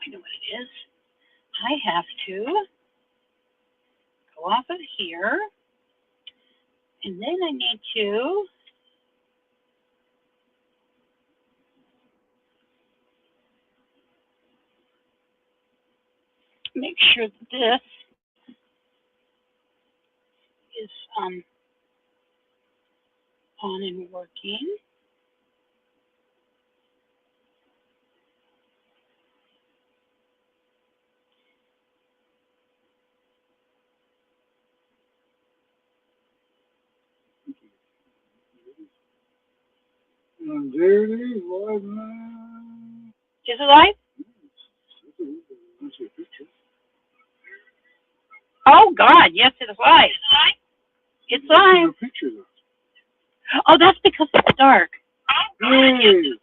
I know what it is. I have to go off of here, and then I need to make sure that this is on and working. And there it is, live now. Is it live? Let's see a picture. Oh God, yes, it is live. It's live. A picture though. Oh, that's because it's dark. Hey!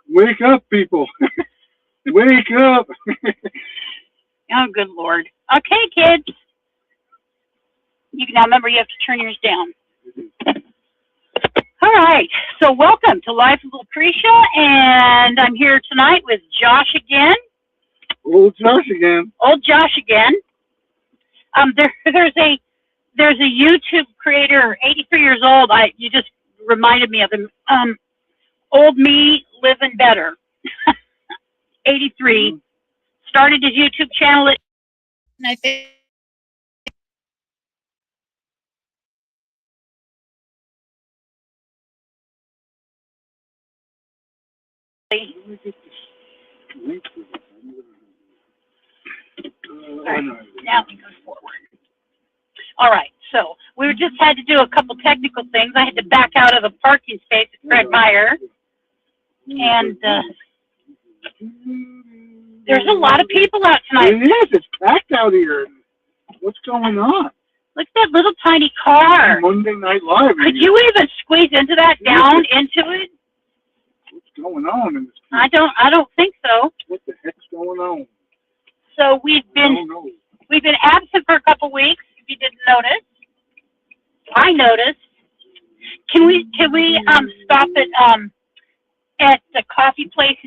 Wake up, people! Wake up! Oh, good Lord. Okay, kids. You can now remember you have to turn yours down. All right. So welcome to Life of Lucretia, and I'm here tonight with Josh again. Old Josh again. Old Josh again. There's a YouTube creator, 83 years old. You just reminded me of him. Old me living better. 83. Started his YouTube channel at, and I think now we go forward. All right, so we just had to do a couple technical things. I had to back out of the parking space at Fred Meyer, and there's a lot of people out tonight. It is. It's packed out here. What's going on? Look at that little tiny car. Monday Night Live. Could you even squeeze into that, down into it? What's going on in this place? I don't think so. What the heck's going on? So we've been absent for a couple weeks. If you didn't notice, I noticed. Can we stop at the coffee place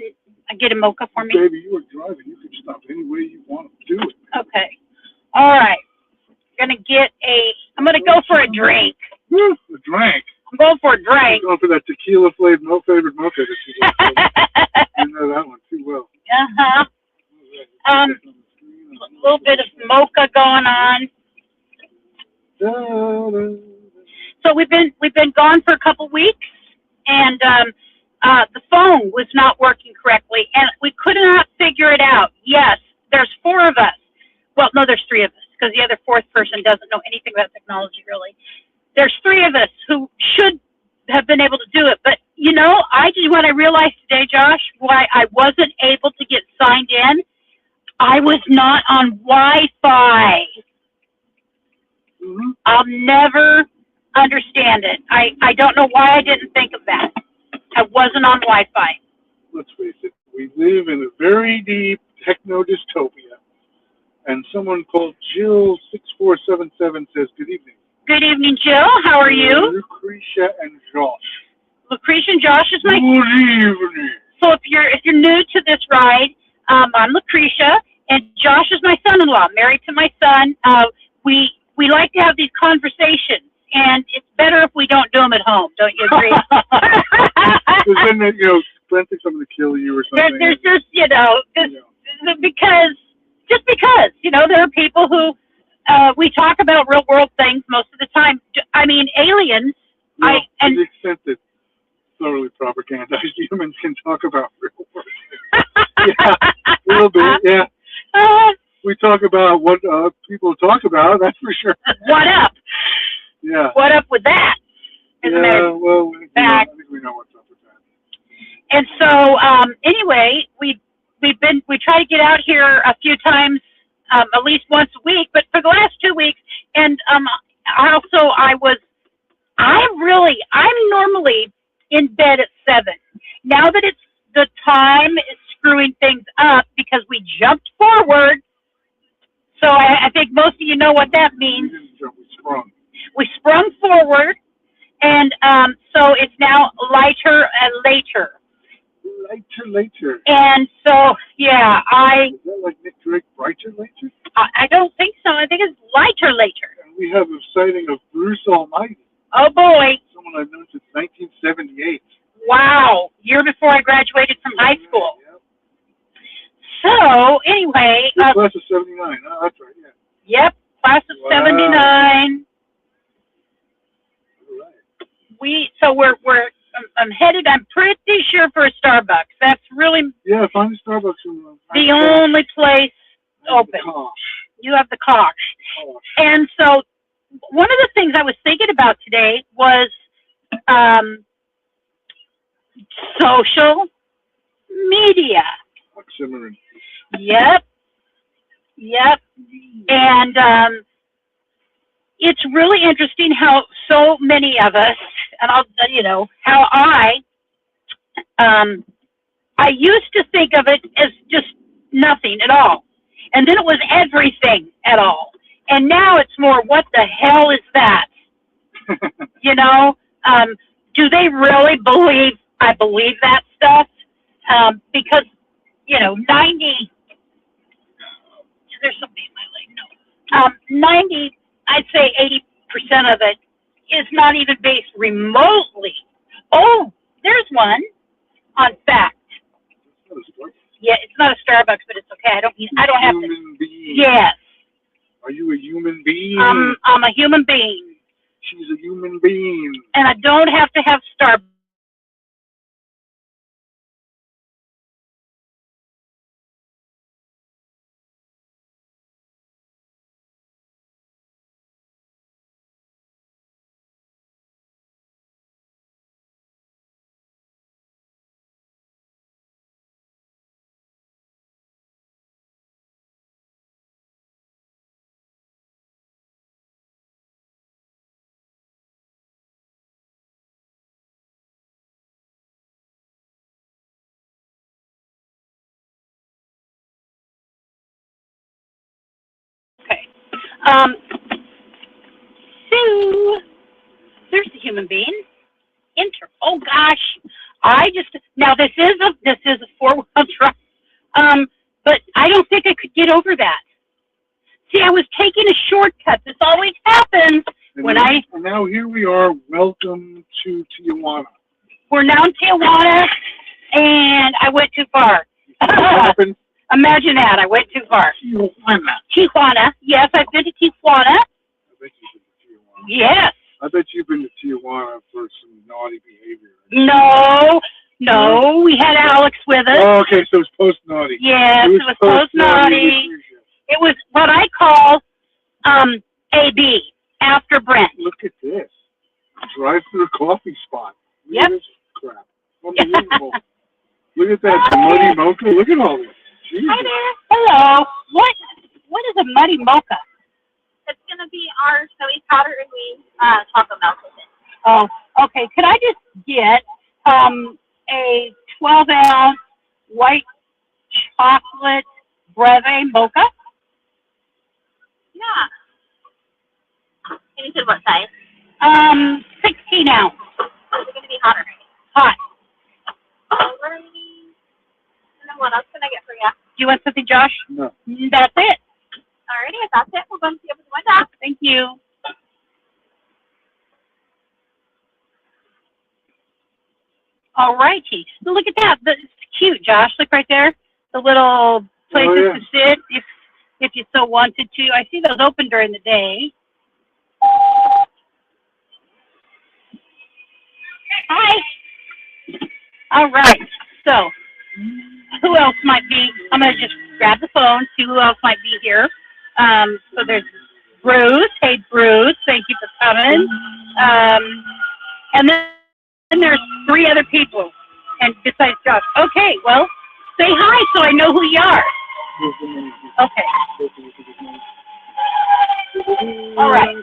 and get a mocha for me? Baby, you were driving. You could stop any way you want to do it. Okay. All right. I'm gonna go for a drink. A drink. I'm going for a drink. I'm going for that tequila flavored flavored mocha that you like. You know that one too well. Uh-huh. A little bit of mocha going on. So we've been gone for a couple weeks, and the phone was not working correctly, and we could not figure it out. Yes, there's four of us. Well, no, there's three of us, because the other fourth person doesn't know anything about technology, really. There's three of us who should have been able to do it, but when I realized today, Josh, why I wasn't able to get signed in, I was not on Wi-Fi. Mm-hmm. I'll never understand it. I don't know why I didn't think of that. I wasn't on Wi-Fi. Let's face it, we live in a very deep techno dystopia. And someone called Jill6477 says, good evening. Good evening, Jill. How are you? Lucretia and Josh. Lucretia and Josh is my... Good evening. So if you're new to this ride, I'm Lucretia, and Josh is my son-in-law, married to my son. We like to have these conversations, and it's better if we don't do them at home. Don't you agree? Because then, Brent thinks I'm going to kill you or something. There's just, because there are people who we talk about real world things most of the time. I mean, aliens. To the extent that thoroughly propagandized humans can talk about real world things. Yeah, a little bit. Yeah. We talk about what people talk about. That's for sure. What up? Yeah. What up with that? Well, I think we know what's up with that. And so, anyway, we try to get out here a few times, at least once a week. But for the last 2 weeks, and I'm normally in bed at 7. Now that the time is screwing things up because we jumped forward. So I think most of you know what that means. We sprung forward, and so it's now lighter and later. Later. And so, yeah, Is that like Nick Drake, Brighter Later? I don't think so. I think it's lighter later. And we have a sighting of Bruce Almighty. Oh boy. Someone I've known since 1978. Wow. Year before I graduated from high school. Yeah. So, anyway. Class of 79. Oh, that's right, yeah. Yep. Class of Wow. 79. All right. I'm headed, I'm pretty sure, for a Starbucks. That's really Yeah, find a Starbucks. the only place open. You have the Koch. And so one of the things I was thinking about today was social media. Oxymoron. Yep. And it's really interesting how so many of us, and how I used to think of it as just nothing at all. And then it was everything at all. And now it's more, what the hell is that? Do they really believe I believe that stuff? Because, 90, there's something in my leg, no. 90, I'd say 80% of it is not even based remotely. Oh, there's one on fact. Yeah, it's not a Starbucks, but it's okay. I don't have to. Human being. Yes. Are you a human being? I'm a human being. She's a human being. And I don't have to have Starbucks. Okay. So there's the human being. Enter. Oh gosh. Now this is a 4-wheel drive. But I don't think I could get over that. See, I was taking a shortcut. This always happens And now here we are. Welcome to Tijuana. We're now in Tijuana, and I went too far. What happened? Imagine that. I went too far. Tijuana. Yes, I've been to Tijuana. I bet you've been to Tijuana. Yes. I bet you've been to Tijuana for some naughty behavior. No, we had Alex with us. Oh, okay, so it's post-naughty. Yes, it was post-naughty. It was what I call AB, after Brent. Look at this. Drive-through coffee spot. Look Yep. at this crap. Unbelievable. Look at that muddy mocha. Look at all this. Jesus. Hi there. Hello. What is a muddy mocha? It's going to be our snowy powder and we chocolate milk with it. Oh, okay. Could I just get a 12-ounce white chocolate breve mocha? Yeah. And you said what size? 16 ounce. Is it going to be hot or Hot. already? And then what else can I get for you? Do you want something, Josh? No. That's it. Alrighty, if that's it, we'll go and see over the window. Thank you. All righty. Look at that. It's cute, Josh. Look right there. The little places to sit if you so wanted to. I see those open during the day. Hi. All right. So, who else might be? I'm going to just grab the phone, see who else might be here. So there's Bruce. Hey, Bruce. Thank you for coming. And then there's 3 other people, and besides Josh. Okay, well, say hi so I know who you are. Okay. All right.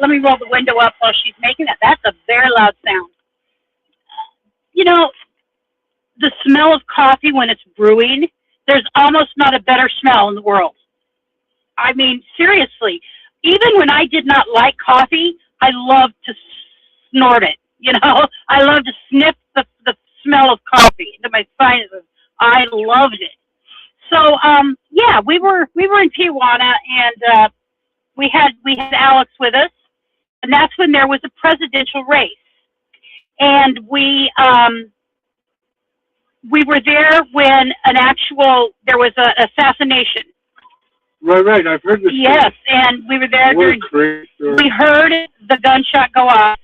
Let me roll the window up while she's making that. That's a very loud sound. The smell of coffee when it's brewing, there's almost not a better smell in the world. I mean, seriously, even when I did not like coffee, I loved to snort it. I love to sniff the smell of coffee into my sinuses. I loved it. So, yeah, we were in Tijuana, and we had Alex with us, and that's when there was a presidential race, and we were there when there was an assassination. Right. I've heard this. Yes, and we were there. What a great story. We heard the gunshot go off,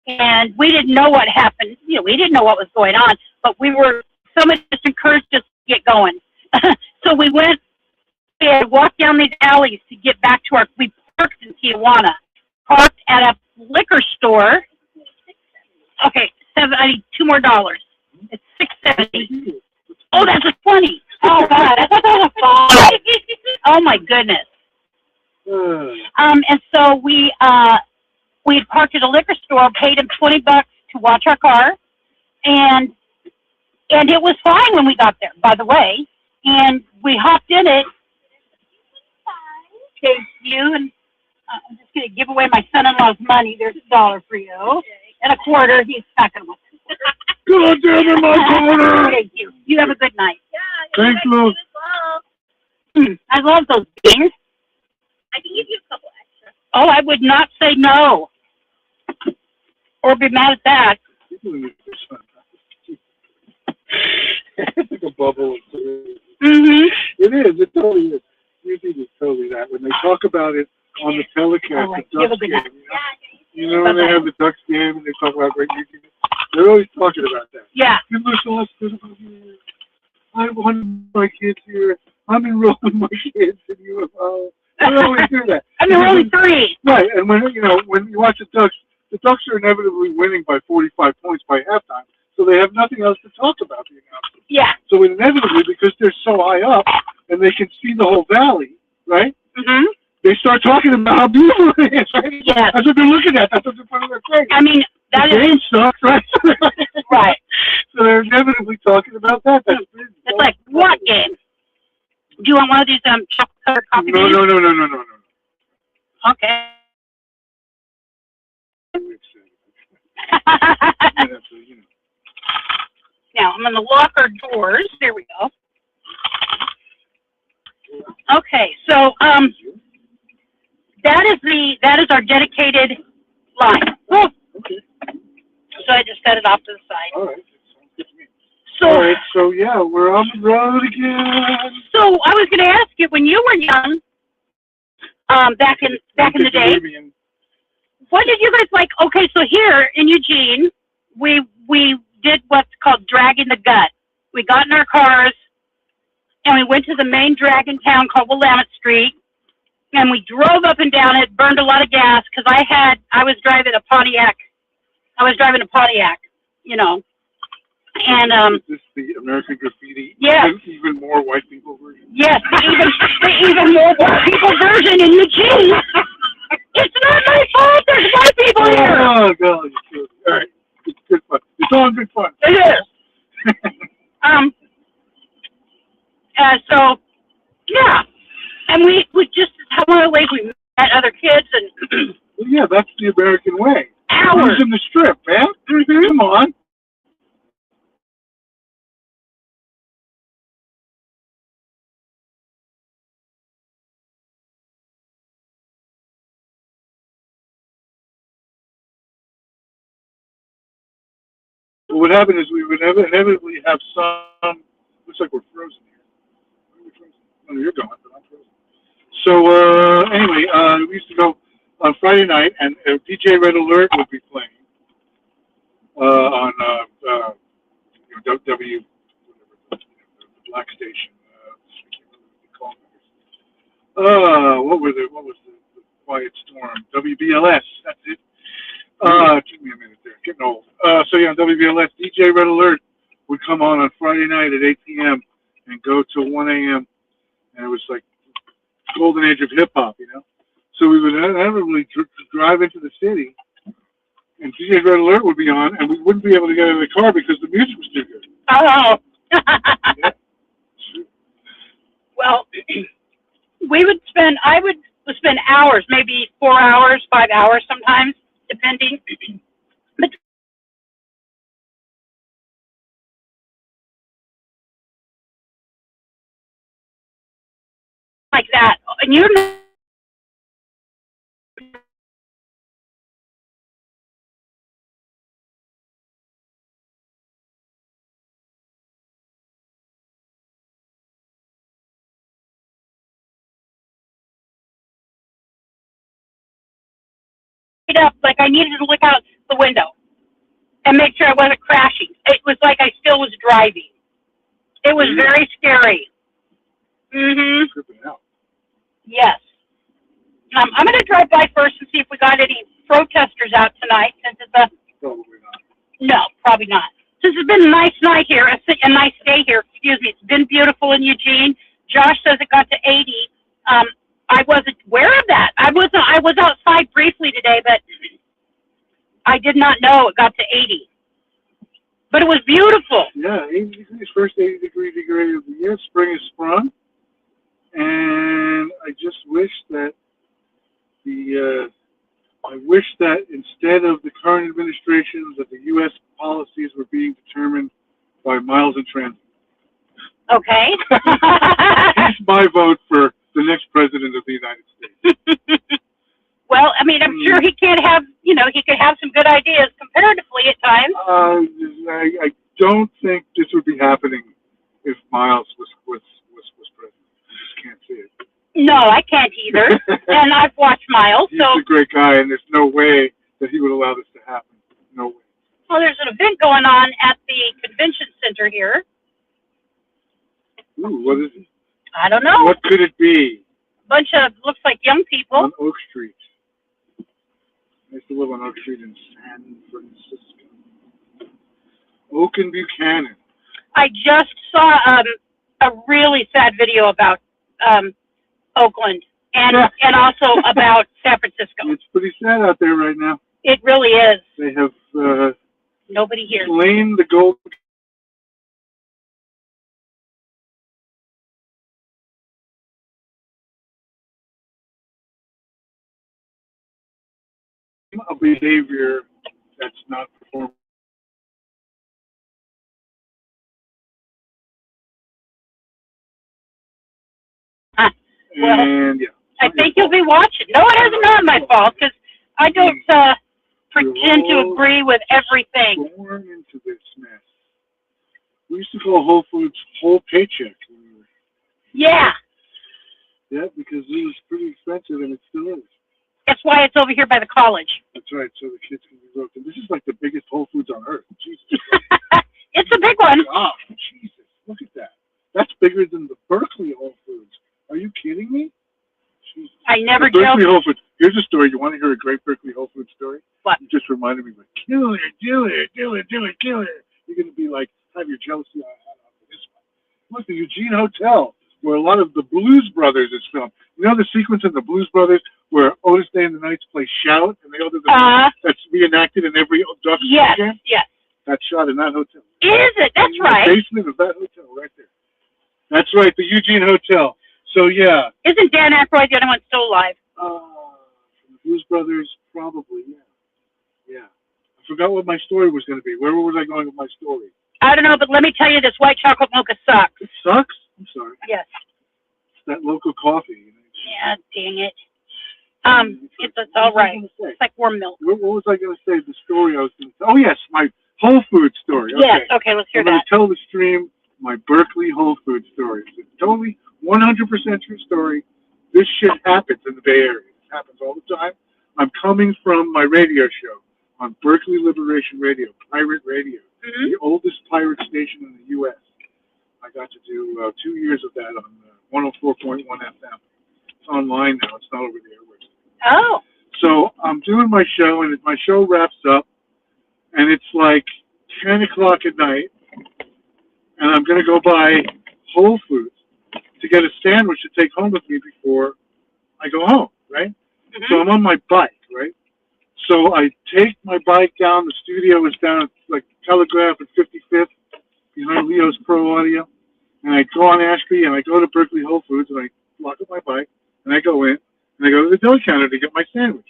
and we didn't know what happened. We didn't know what was going on, but somebody just encouraged us to get going. So we had walked down these alleys to get back to we parked in Tijuana, parked at a liquor store. Okay, I need $2 more. It's $6.70. Oh, that's a 20. Oh God, I thought that was a 5. Oh my goodness. And so we had parked at a liquor store, paid him $20 to watch our car, and it was fine when we got there, by the way. And we hopped in it. Thank you. And I'm just going to give away my son-in-law's money. There's $1 for you. And a quarter. He's not going to want it. God damn it, my quarter! Thank you. You have a good night. Yeah. Thanks, Lou. I love those beans. I can give you a couple extra. Oh, I would not say no. Or be mad at that. It's like a bubble. Mm-hmm. It is. It totally is. YouTube is totally that. When they talk about it on the telecast, the Ducks game, you know when they have the Ducks game and they talk about great YouTube, they're always talking about that. Yeah. I want my kids here. I'm enrolling my kids in UFO. They always do that. I'm enrolling 3. Right, and when you watch the Ducks are inevitably winning by 45 points by halftime, so they have nothing else to talk about. The announcers. Yeah. So inevitably, because they're so high up and they can see the whole valley, right? Mm-hmm. They start talking about how beautiful it is, right? Yeah. That's what they're looking at. That's what's in front of their face. I mean, the game sucks, right? Right. So they're inevitably talking about that. It's like, what game? Do you want one of these chocolate coffee beans? No. Okay. Now, I'm going to lock our doors. There we go. Okay, so that is our dedicated line. Oh. Okay. So I just set it off to the side. All right. So, all right, so yeah, we're on the road again. So I was going to ask you, when you were young, back in the day, what did you guys like? Okay, so here in Eugene, we did what's called dragging the gut. We got in our cars and we went to the main drag in town called Willamette Street, and we drove up and down it, burned a lot of gas because I was driving a Pontiac. And is this the American Graffiti? Yes. Even more white people version. Yes, the even more white people version in Eugene. It's not my fault. There's white people here. Oh God! All right, it's good fun. It's all good fun. It is. So yeah, and we just one of the ways we met other kids and. Well, yeah, that's the American way. Hours in the strip, man. Mm-hmm. Come on. What happened is we would inevitably have some. Looks like we're frozen here. Are we frozen? Oh, you're gone, but I'm frozen. So anyway, we used to go on Friday night, and DJ Red Alert would be playing on W, the black station. What was the Quiet Storm? WBLS. That's it. Took me a minute there. Getting old. So yeah, on WBLS, DJ Red Alert would come on Friday night at 8 p.m. and go till 1 a.m. And it was like golden age of hip hop, you know. So we would inevitably drive into the city, and DJ Red Alert would be on, and we wouldn't be able to get out of the car because the music was too good. Oh. Yeah. Well, I would spend hours, maybe 4 hours, 5 hours sometimes, depending. like that. And you know up like I needed to look out the window and make sure I wasn't crashing. It was like I still was driving. It was very scary. Mhm. Tripping out. Yes. I'm going to drive by first and see if we got any protesters out tonight. Since it's a Probably not. no, probably not. Since it's been a nice night here, a nice day here. Excuse me. It's been beautiful in Eugene. Josh says it got to 80. I wasn't aware of that. I was outside briefly today, but I did not know it got to 80. But it was beautiful. Yeah, 80 degrees, first 80-degree day of the year. Spring is sprung. And I just wish that I wish that instead of the current administrations, that the U.S. policies were being determined by miles in transit. Okay. That's my vote for the next president of the United States. Well, I mean, I'm sure he can't have, he could have some good ideas comparatively at times. I don't think this would be happening if Miles was president. I just can't see it. No, I can't either. And I've watched Miles, He's so. a great guy, and there's no way that he would allow this to happen. No way. Well, there's an event going on at the convention center here. Ooh, what is it? I don't know. What could it be? Bunch of, looks like young people. On Oak Street. I used to live on Oak Street in San Francisco. Oak and Buchanan. I just saw a really sad video about Oakland and also about San Francisco. It's pretty sad out there right now. It really is. They have Nobody here. slain the gold a behavior that's not performing. Well, And yeah, I think you'll be watching. No, it isn't not my fault because I don't pretend to agree with everything. born into this mess. We used to call Whole Foods whole paycheck. Yeah, Yeah, because it was pretty expensive, and it still is. that's why it's over here by the college. That's right. So the kids can be broken. This is like the biggest Whole Foods on earth. Jesus. It's a big one. God, Jesus, look at that. That's bigger than the Berkeley Whole Foods. Are you kidding me? Jesus. I never The Berkeley joke. Whole Foods. Here's a story. You want to hear a great Berkeley Whole Foods story? What? You just reminded me, like, kill it, do it, do it, do it, kill it. You're going to be like, have your jealousy on this one. Look, the Eugene Hotel, where a lot of the Blues Brothers is filmed. You know the sequence in the Blues Brothers where Otis Day and the Knights play Shout, and they all do the that's reenacted in every Ducks Yes, game? yes. That's shot in that hotel. Is it? That's In right. The basement of that hotel, right there. That's right, the Eugene Hotel. So yeah. Isn't Dan Aykroyd the only one still alive? The Blues Brothers, probably, yeah. Yeah. I forgot what my story was going to be. Where was I going with my story? I don't know, but let me tell you, this white chocolate mocha sucks. It sucks? I'm sorry. Yes. It's that local coffee. Yeah, dang it. It's all right. It's like warm milk. What was I going to say? The story I was going to say. Oh, yes, my Whole Foods story. Okay. Yes, okay, let's hear I'm going that. to tell the stream my Berkeley Whole Foods story. It's totally 100% true story. This shit happens in the Bay Area. It happens all the time. I'm coming from my radio show on Berkeley Liberation Radio, pirate radio, the oldest pirate station in the U.S. I got to do 2 years of that on 104.1 FM. It's online now. It's not over the airwaves. Oh. So I'm doing my show, and my show wraps up, and it's like 10 o'clock at night, and I'm going to go buy Whole Foods to get a sandwich to take home with me before I go home, right? So I'm on my bike, right? So I take my bike down. The studio is down at like Telegraph at 55th behind Leo's Pro Audio. And I go on Ashby and I go to Berkeley Whole Foods and I lock up my bike and I go in and I go to the deli counter to get my sandwich.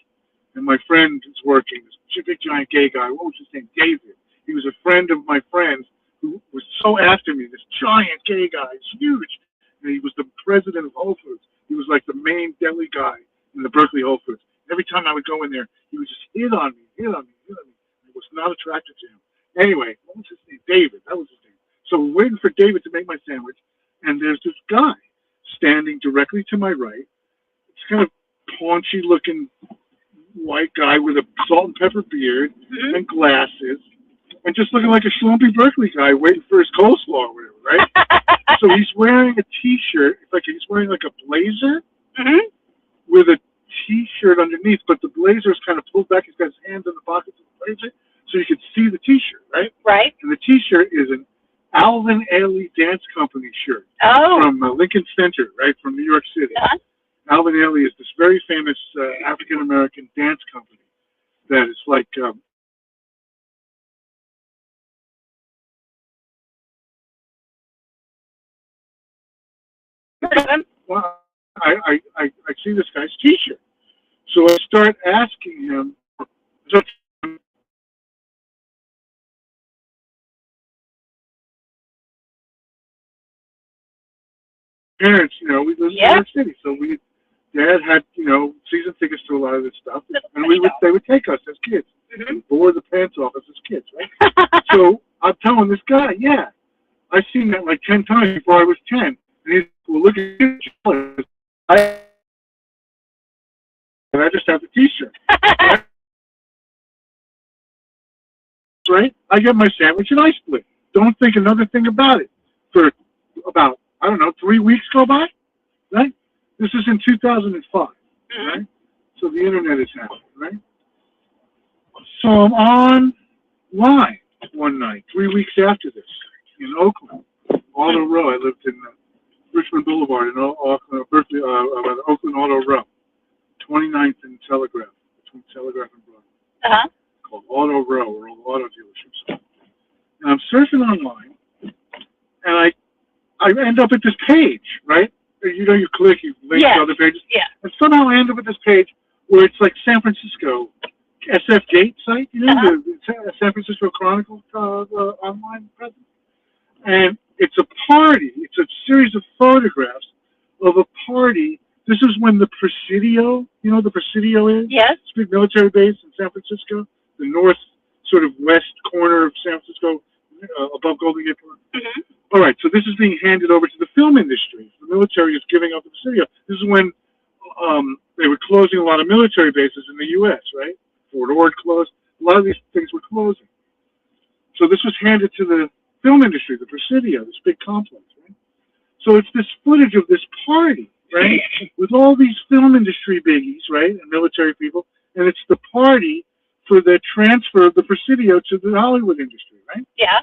And my friend is working, this big giant gay guy. What was his name? David. He was a friend of my friend's who was so after me. This giant gay guy. It's huge. And he was the president of Whole Foods. He was like the main deli guy in the Berkeley Whole Foods. Every time I would go in there, he would just hit on me, hit on me, hit on me. I was not attracted to him. Anyway, what was his name? David. That was his name. So we're waiting for David to make my sandwich, and there's this guy standing directly to my right. It's kind of paunchy looking white guy with a salt and pepper beard and glasses, and just looking like a schlumpy Berkeley guy waiting for his coleslaw or whatever, right? So he's wearing a t-shirt, like he's wearing like a blazer with a t-shirt underneath, but the blazer is kind of pulled back. He's got his hands in the pockets of the blazer, so you can see the t-shirt, right? Right. And the t-shirt is an Alvin Ailey Dance Company shirt from Lincoln Center, right, from New York City. Alvin Ailey is this very famous African-American dance company that is like well, I see this guy's t-shirt. So I start asking him, parents, you know, we live in New York City, so Dad had, you know, season tickets to a lot of this stuff, and they would take us as kids, and bore the pants off us as kids, right? So I'm telling this guy, I've seen that like 10 times before I was 10, and he's, well, look at you, and I just have the t-shirt. Right? I get my sandwich and I split. Don't think another thing about it. For about, I don't know, 3 weeks go by, right? This is in 2005, right? So the internet is happening, right? So I'm online one night, 3 weeks after this, in Oakland, Auto Row. I lived in Richmond Boulevard in Oakland, Berkeley, Oakland Auto Row, 29th and Telegraph, between Telegraph and Broadway. Called Auto Row, or auto dealerships. And I'm surfing online, and I end up at this page, right? You know, you click, you link to other pages. And somehow I end up at this page where it's like San Francisco SF Gate site, you know, the San Francisco Chronicle online presence. And it's a party. It's a series of photographs of a party. This is when the Presidio, you know what the Presidio is? Yes. It's a big military base in San Francisco, the north sort of west corner of San Francisco, above Golden Gate Park. All right, so this is being handed over to the film industry. The military is giving up the Presidio. This is when they were closing a lot of military bases in the U.S., right? Fort Ord closed. A lot of these things were closing. So this was handed to the film industry, the Presidio, this big complex, right? So it's this footage of this party, right, with all these film industry biggies, right, and military people, and it's the party for the transfer of the Presidio to the Hollywood industry, right? Yeah.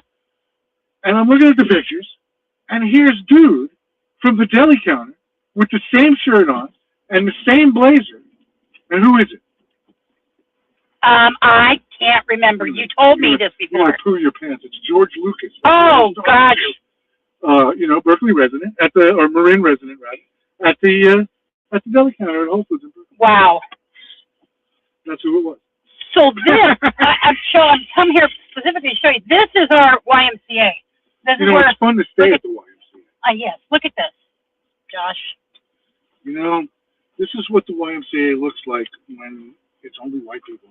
And I'm looking at the pictures, and here's dude from the deli counter with the same shirt on and the same blazer. And who is it? I can't remember. You told me this before. You want to poo your pants. It's George Lucas. Oh, gosh. You know, Berkeley resident, or Marin resident, rather, at the deli counter at Whole Foods in Brooklyn. Wow. That's who it was. So this, I'm come here specifically to show you, this is our YMCA. This you is know, where, it's fun to stay at the YMCA. Yes, look at this, Josh. You know, this is what the YMCA looks like when it's only white people.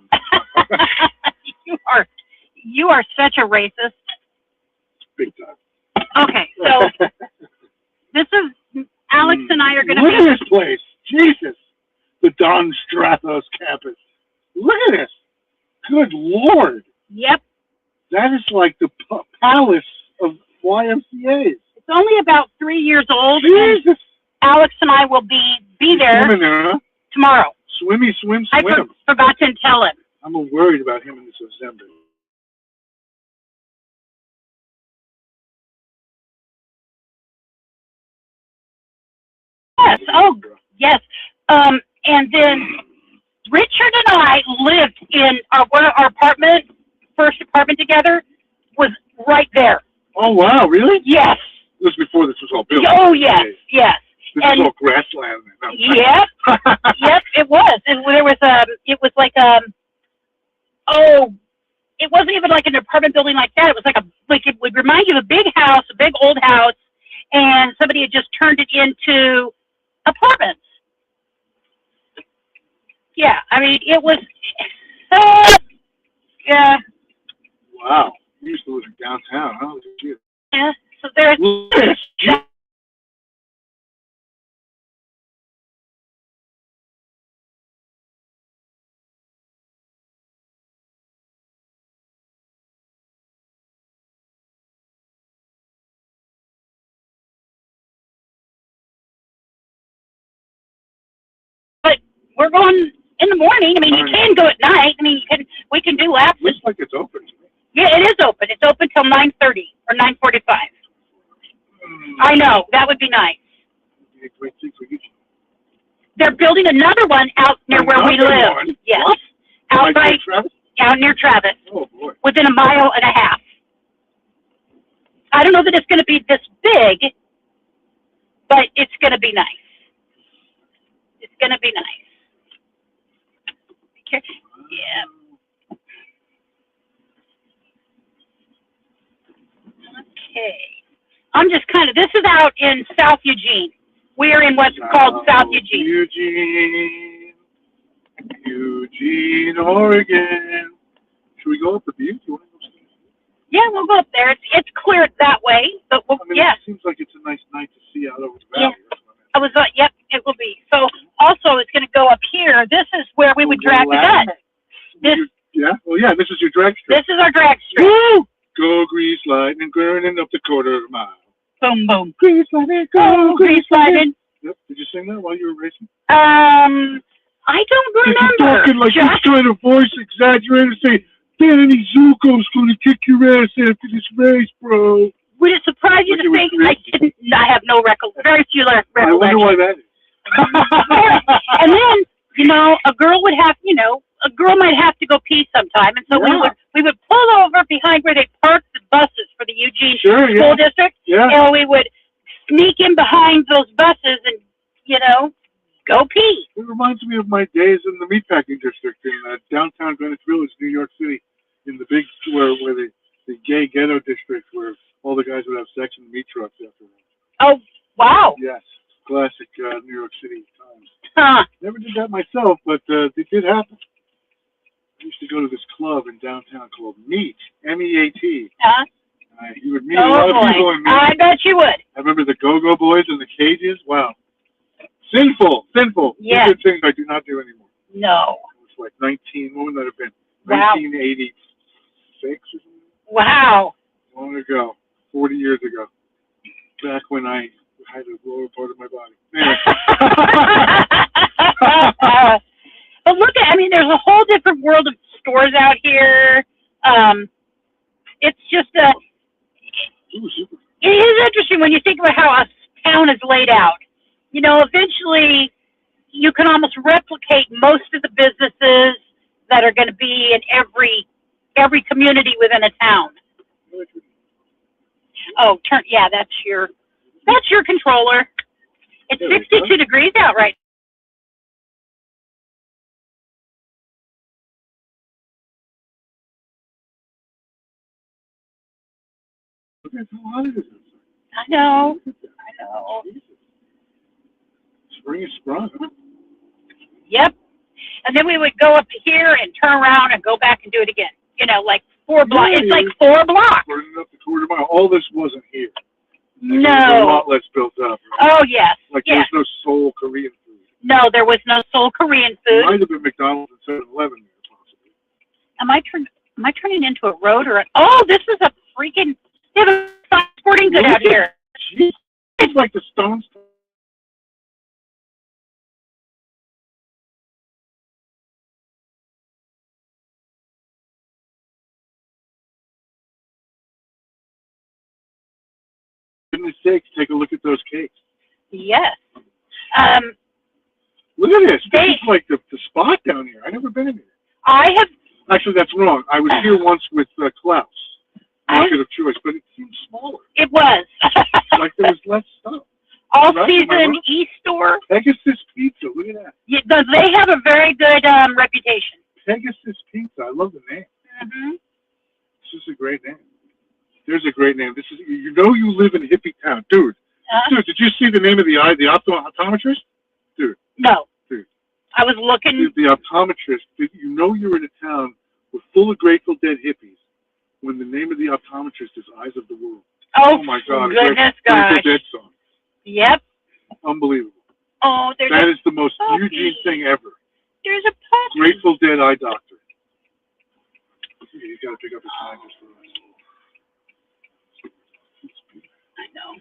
You are such a racist. Big time. Okay, so this is, Alex and I are going to Look at this place. Jesus. The Don Strathos campus. Look at this. Good Lord. Yep. That is like the palace of YMCA's. It's only about 3 years old. Jesus. Alex and I will be there, there, huh? tomorrow. Swimmy, swim. I forgot to tell him. I'm worried about him in this assembly. Yes. Oh, yes. And then Richard and I lived in our first apartment together was right there. Oh, wow, really? Yes. This was before this was all built. Oh, yes, yes. This is all grassland. Yep, yep, it was. And there was it was like it wasn't even like an apartment building like that. It was like it would remind you of a big house, a big old house, and somebody had just turned it into apartments. Yeah, I mean, it was, yeah, Wow. You used to live in downtown, huh? Look at you. yeah. So there's, Look at you. but we're going in the morning. I mean, you can go at night. I mean, we can do laps. Looks like it's open. Yeah, it is open. It's open till 9:30 or 9:45. I know, that would be nice. They're building another one out near where we live. One? Yes. What? Out by, out near Travis. Oh, boy. Within a mile and a half. I don't know that it's going to be this big, but it's going to be nice. It's going to be nice. Okay. Yeah. Okay. I'm just kind of, this is out in South Eugene. We're in what's called South Eugene. Eugene, Oregon. Should we go up the Butte? You want to go see? Yeah, we'll go up there. It's cleared that way, but we'll, I mean, yeah. It seems like it's a nice night to see out over the valley. Yeah. Yep, it will be. So also it's going to go up here. This is where we would drag the gut. Yeah, well, yeah, this is your drag strip. This is our drag strip. Woo! Go Grease Lightning, burning up the quarter mile. Boom, boom. Grease Lightning, Go Grease Lightning. Yep. Did you sing that while you were racing? I don't remember. You're talking like this kind of voice exaggerated, say, Danny Zuko's gonna kick your ass after this race, bro. Would it surprise you to think I didn't? I have no recollection. Very few recollections. I wonder why that is. And then, you know, a girl might have to go pee sometime, and so we would pull over behind where they park the buses for the Eugene School District, and we would sneak in behind those buses and, you know, go pee. It reminds me of my days in the meatpacking district in downtown Greenwich Village, New York City, in the big where the gay ghetto district where all the guys would have sex in the meat trucks after that. Oh, wow. Yes, classic New York City times. Huh. Never did that myself, but it did happen. I used to go to this club in downtown called Meat, M-E-A-T. Huh? You would meet a lot of people in Meat. I bet you would. I remember the Go-Go Boys and the Cages. Wow. Sinful. Yeah. These are things I do not do anymore. No. It was like 19, what would that have been? Wow. 1986 or something? Wow. Long ago. 40 years ago. Back when I had a lower part of my body. Anyway. But look at, I mean, there's a whole different world of stores out here. It's just it is interesting when you think about how a town is laid out. You know, eventually you can almost replicate most of the businesses that are going to be in every community within a town. Oh, that's your controller. It's 62 degrees out right now. I know. Spring is sprung. Huh? Yep. And then we would go up to here and turn around and go back and do it again. You know, like 4 blocks. It's like 4 blocks. Burning up the quarter mile. All this wasn't here. No. There was a lot less built up. Right? Oh, yes. Like there was no Seoul Korean food. No, there was no Seoul Korean food. It might have been McDonald's and 7-Eleven there, possibly. Am I turning into a road or oh, this is a freaking, they have a sporting good out here. Jeez. It's like the Stones. For goodness sakes, take a look at those cakes. Yes. Look at this. This is like the spot down here. I've never been in here. I have. Actually, that's wrong. I was here once with Klaus, Market of Choice, but it seemed smaller. It was. Like there was less stuff. All season E-store. Pegasus Pizza. Look at that. Yeah, they have a very good reputation. Pegasus Pizza. I love the name. Mm-hmm. This is a great name. There's a great name. This is, you know, you live in hippie town, dude. Dude, did you see the name of the optometrist? Dude. No. Dude. I was looking. The optometrist, you know you're in a town with full of Grateful Dead hippies when the name of the optometrist is Eyes of the World. Oh, My God! goodness, Grateful gosh. Dead song. Yep. Unbelievable. Oh, That is the most puppy. Eugene thing ever. There's a puppy. Grateful Dead eye doctor. He's got to pick up his time just for I know.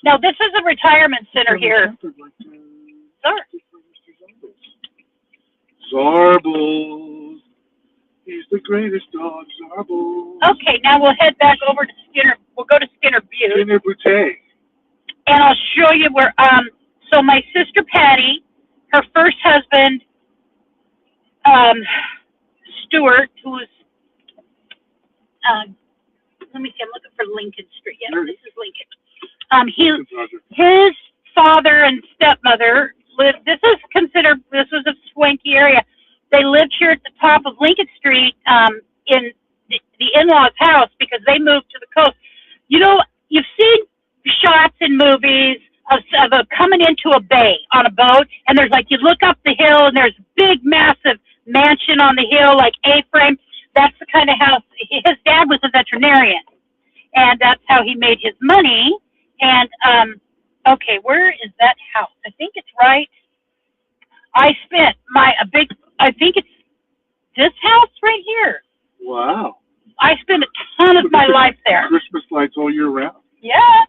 Now, this is a retirement center here. Sir. Zarbles. He's the greatest dog, Zarbles. Okay, now we'll head back over to Skinner. We'll go to Skinner Butte. Skinner Butte. And I'll show you where, so my sister Patty, her first husband, Stuart, who's, let me see, I'm looking for Lincoln Street. Yes, this is Lincoln. His father and stepmother lived, this was a swanky area. They lived here at the top of Lincoln Street, in the in-laws' house because they moved to the coast. You know, you've seen shots in movies of coming into a bay on a boat, and there's like, you look up the hill and there's big, massive mansion on the hill, like A-frame. That's the kind of house. His dad was a veterinarian, and that's how he made his money. And, okay, where is that house? I think it's right. I spent I think it's this house right here. Wow. I spent a ton of my life there. Christmas lights all year round. Yeah.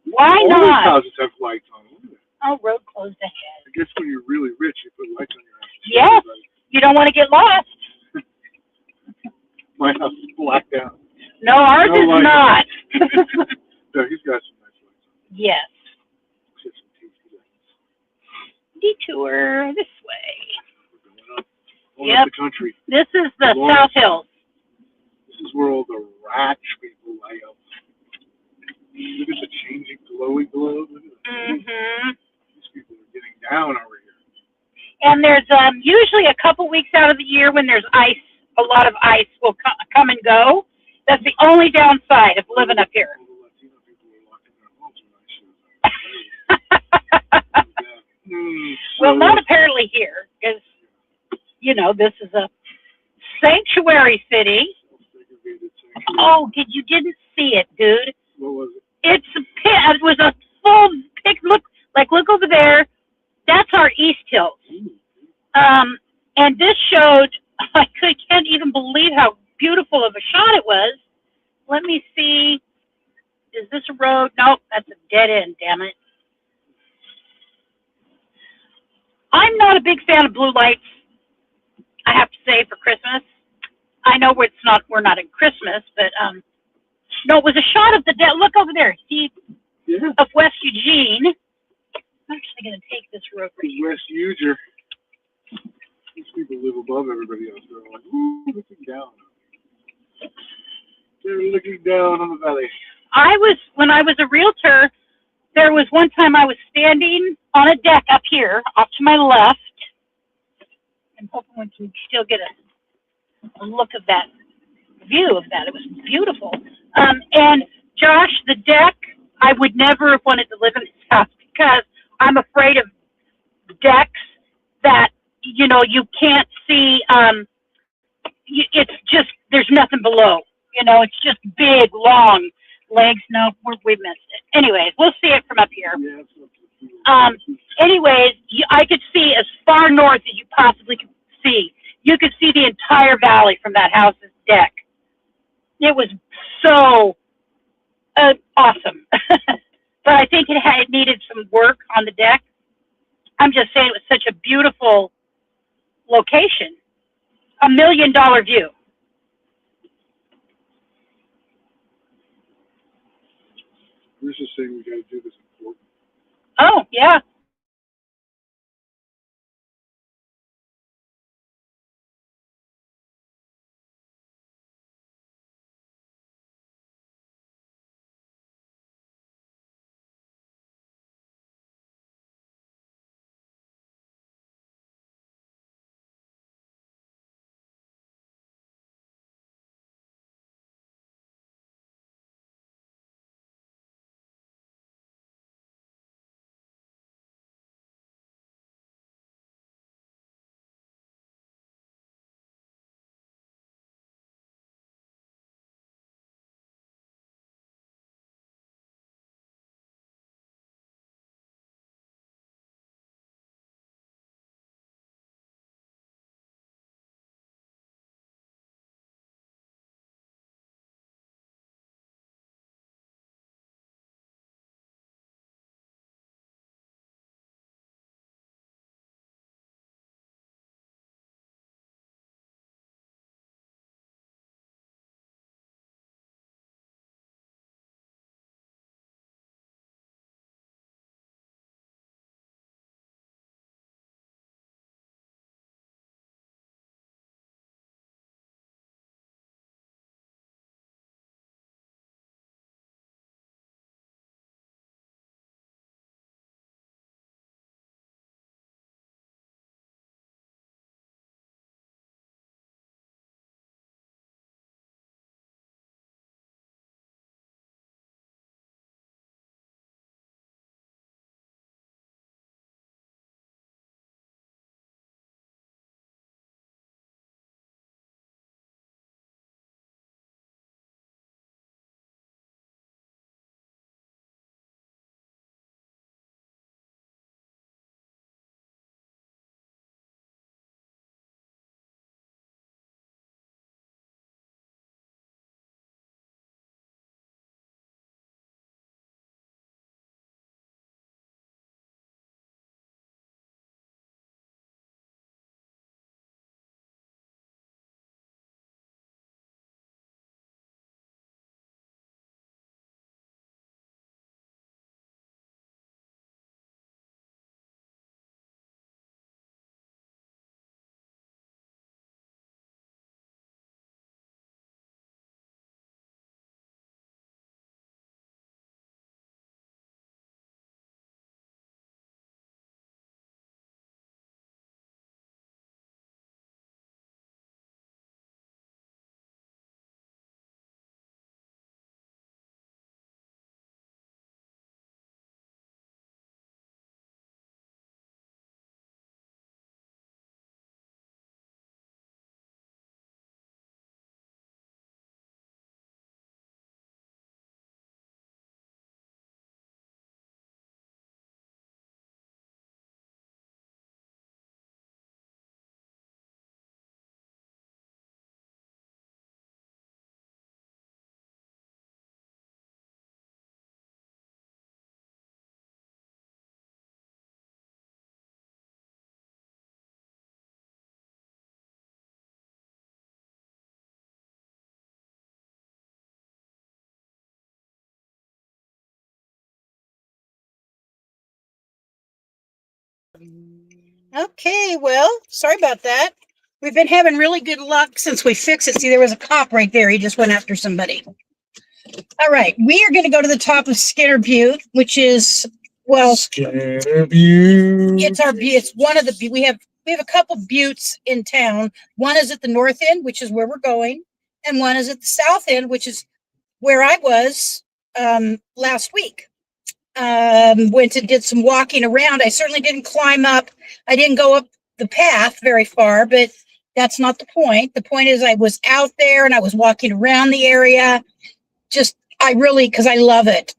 Why all not? All these houses have lights on them. Oh, road closed ahead. I guess when you're really rich, you put lights on your house. Yes. You don't want to get lost. My house is blacked out. No, ours is not. No, he's got some nice lights on. Yes. Detour this way. Yep. The country. This is the South Hills. This is where all the rat people lay up. Look at the changing glowy globe. Mm-hmm. These people are getting down over here. And there's usually a couple weeks out of the year when there's ice. A lot of ice will come and go. That's the only downside of living up here. All the Latino people are locking their homes when ice shows up. Well, not apparently here, because, you know, this is a sanctuary city. Oh, you didn't see it, dude. What was it? It was a full pic. Look over there. That's our East Hills. And this showed, I can't even believe how beautiful of a shot it was. Let me see. Is this a road? Nope, that's a dead end, damn it. I'm not a big fan of blue lights, I have to say, for Christmas. I know we're not in Christmas, but no, it was a shot of the dead. Look over there, see, of West Eugene. I'm actually going to take this road right here. West Eugene. These people live above everybody else. They're like, ooh, looking down. They're looking down on the valley. When I was a realtor, there was one time I was standing on a deck up here, off to my left. I'm hoping we can still get a look of that view of that. It was beautiful. And Josh, the deck, I would never have wanted to live in this house because I'm afraid of decks that, you know, you can't see. It's just, there's nothing below. You know, it's just big, long legs. No, we missed it. Anyways, we'll see it from up here. Anyways, I could see as far north as you possibly could see. You could see the entire valley from that house's deck. It was so awesome. But I think it needed some work on the deck. I'm just saying it was such a beautiful location. $1 million view. We're just saying we got to do this important. Oh, yeah. Okay, well, sorry about that. We've been having really good luck since we fixed it. See, there was a cop right there. He just went after somebody. All right, we are going to go to the top of Skinner Butte, which is, well, Skinner Butte. it's one of the, we have a couple buttes in town. One is at the north end, which is where we're going, and one is at the south end, which is where I was last week. Went and did some walking around. I certainly didn't climb up. I didn't go up the path very far, but that's not the point. The point is I was out there and I was walking around the area. Because I love it.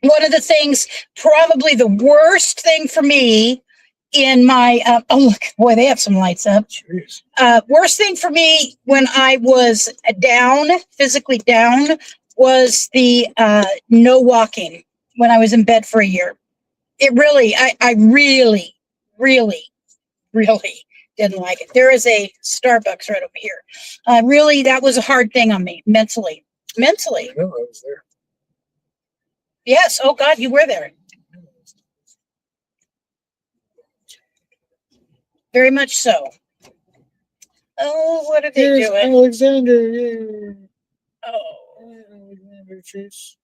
One of the things, probably the worst thing for me in my, oh, look, boy, they have some lights up. Worst thing for me when I was down, physically down, was the no walking when I was in bed for a year. It really, I really, really, really didn't like it. There is a Starbucks right over here. Really, that was a hard thing on me mentally. I know, I was there. Yes. Oh God, you were there. Very much so. Oh, what are they doing? Alexander. Yeah. Oh. Alexander Chase.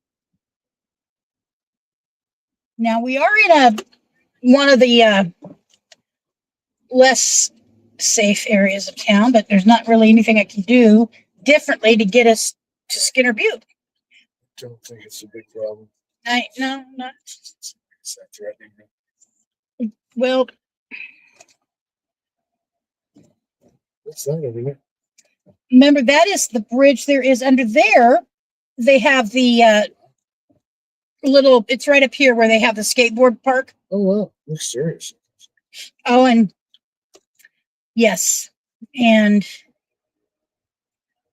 Now we are in one of the less safe areas of town, but there's not really anything I can do differently to get us to Skinner Butte. Don't think it's a big problem. No, not. It's not threatening. Well, What's that over there? remember that is the bridge. There is under there. They have the little. It's right up here where they have the skateboard park. Oh wow, looks serious. Oh, and yes, and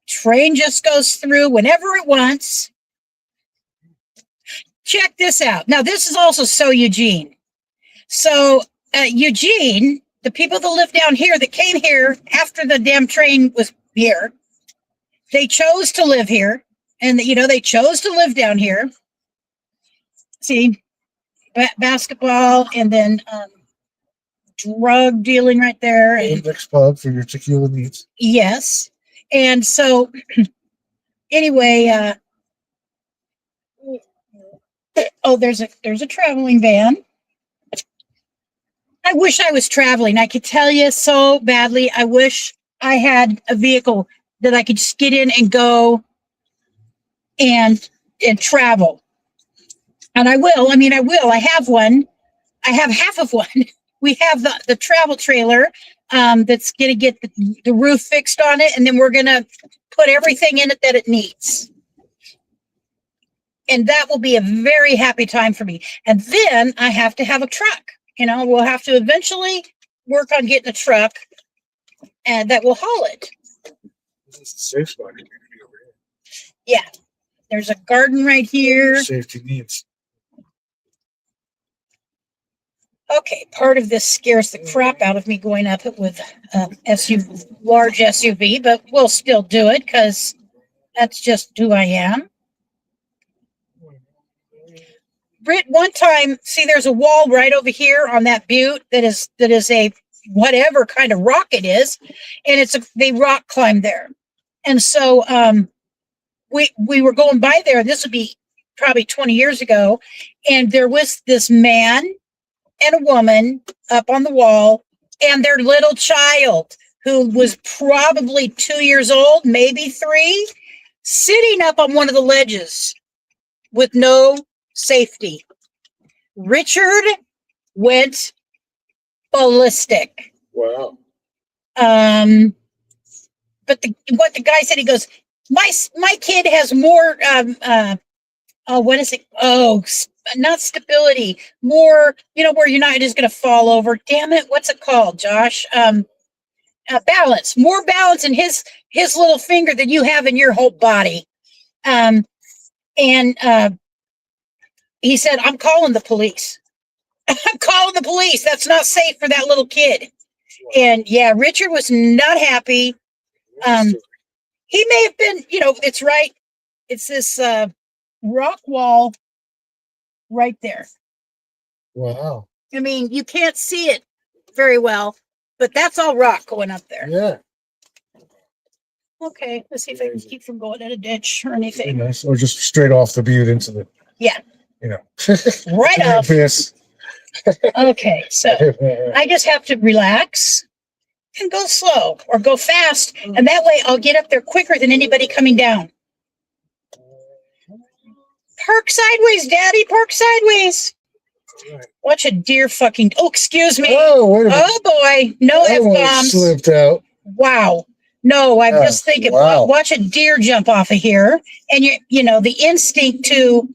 train just goes through whenever it wants. Check this out. Now, this is also so Eugene. So Eugene, the people that live down here that came here after the damn train was here, they chose to live here, and they chose to live down here. See, basketball, and then drug dealing right there. Index pub for your tequila needs. Yes. And so anyway, there's a traveling van. I wish I was traveling. I could tell you so badly. I wish I had a vehicle that I could just get in and go and travel. And I will. I mean, I will. I have one. I have half of one. We have the travel trailer that's going to get the roof fixed on it, and then we're going to put everything in it that it needs. And that will be a very happy time for me. And then I have to have a truck. We'll have to eventually work on getting a truck and that will haul it. This is a safe spot community over here. Yeah. There's a garden right here. Safety needs. Okay, part of this scares the crap out of me going up it with large SUV, but we'll still do it because that's just who I am. Britt, one time, see, there's a wall right over here on that butte that is a whatever kind of rock it is, and they rock climb there. And so we were going by there. This would be probably 20 years ago, and there was this man and a woman up on the wall, and their little child, who was probably 2 years old, maybe 3, sitting up on one of the ledges with no safety. Richard went ballistic. Wow. But what the guy said, he goes, my kid has more what is it? Oh, not stability, more, where you're not just going to fall over. Damn it. What's it called, Josh? Balance, more balance in his little finger than you have in your whole body. And he said, I'm calling the police. I'm calling the police. That's not safe for that little kid. And yeah, Richard was not happy. He may have been, it's right. It's this rock wall right there. Wow. I mean, you can't see it very well, but that's all rock going up there. Yeah. Okay, let's see if I can keep from going in a ditch or Very anything. nice. Or just straight off the butte into the. Yeah. You know. Right up. Yes. Okay, so I just have to relax and go slow or go fast, and that way I'll get up there quicker than anybody coming down. Park sideways, Daddy. Park sideways. Right. Watch a deer fucking. Oh, excuse me. Oh, wait a minute. Oh boy, no That one F-bombs. slipped out. Wow. No, I'm Yeah, just thinking. wow. Watch a deer jump off of here, and you know the instinct to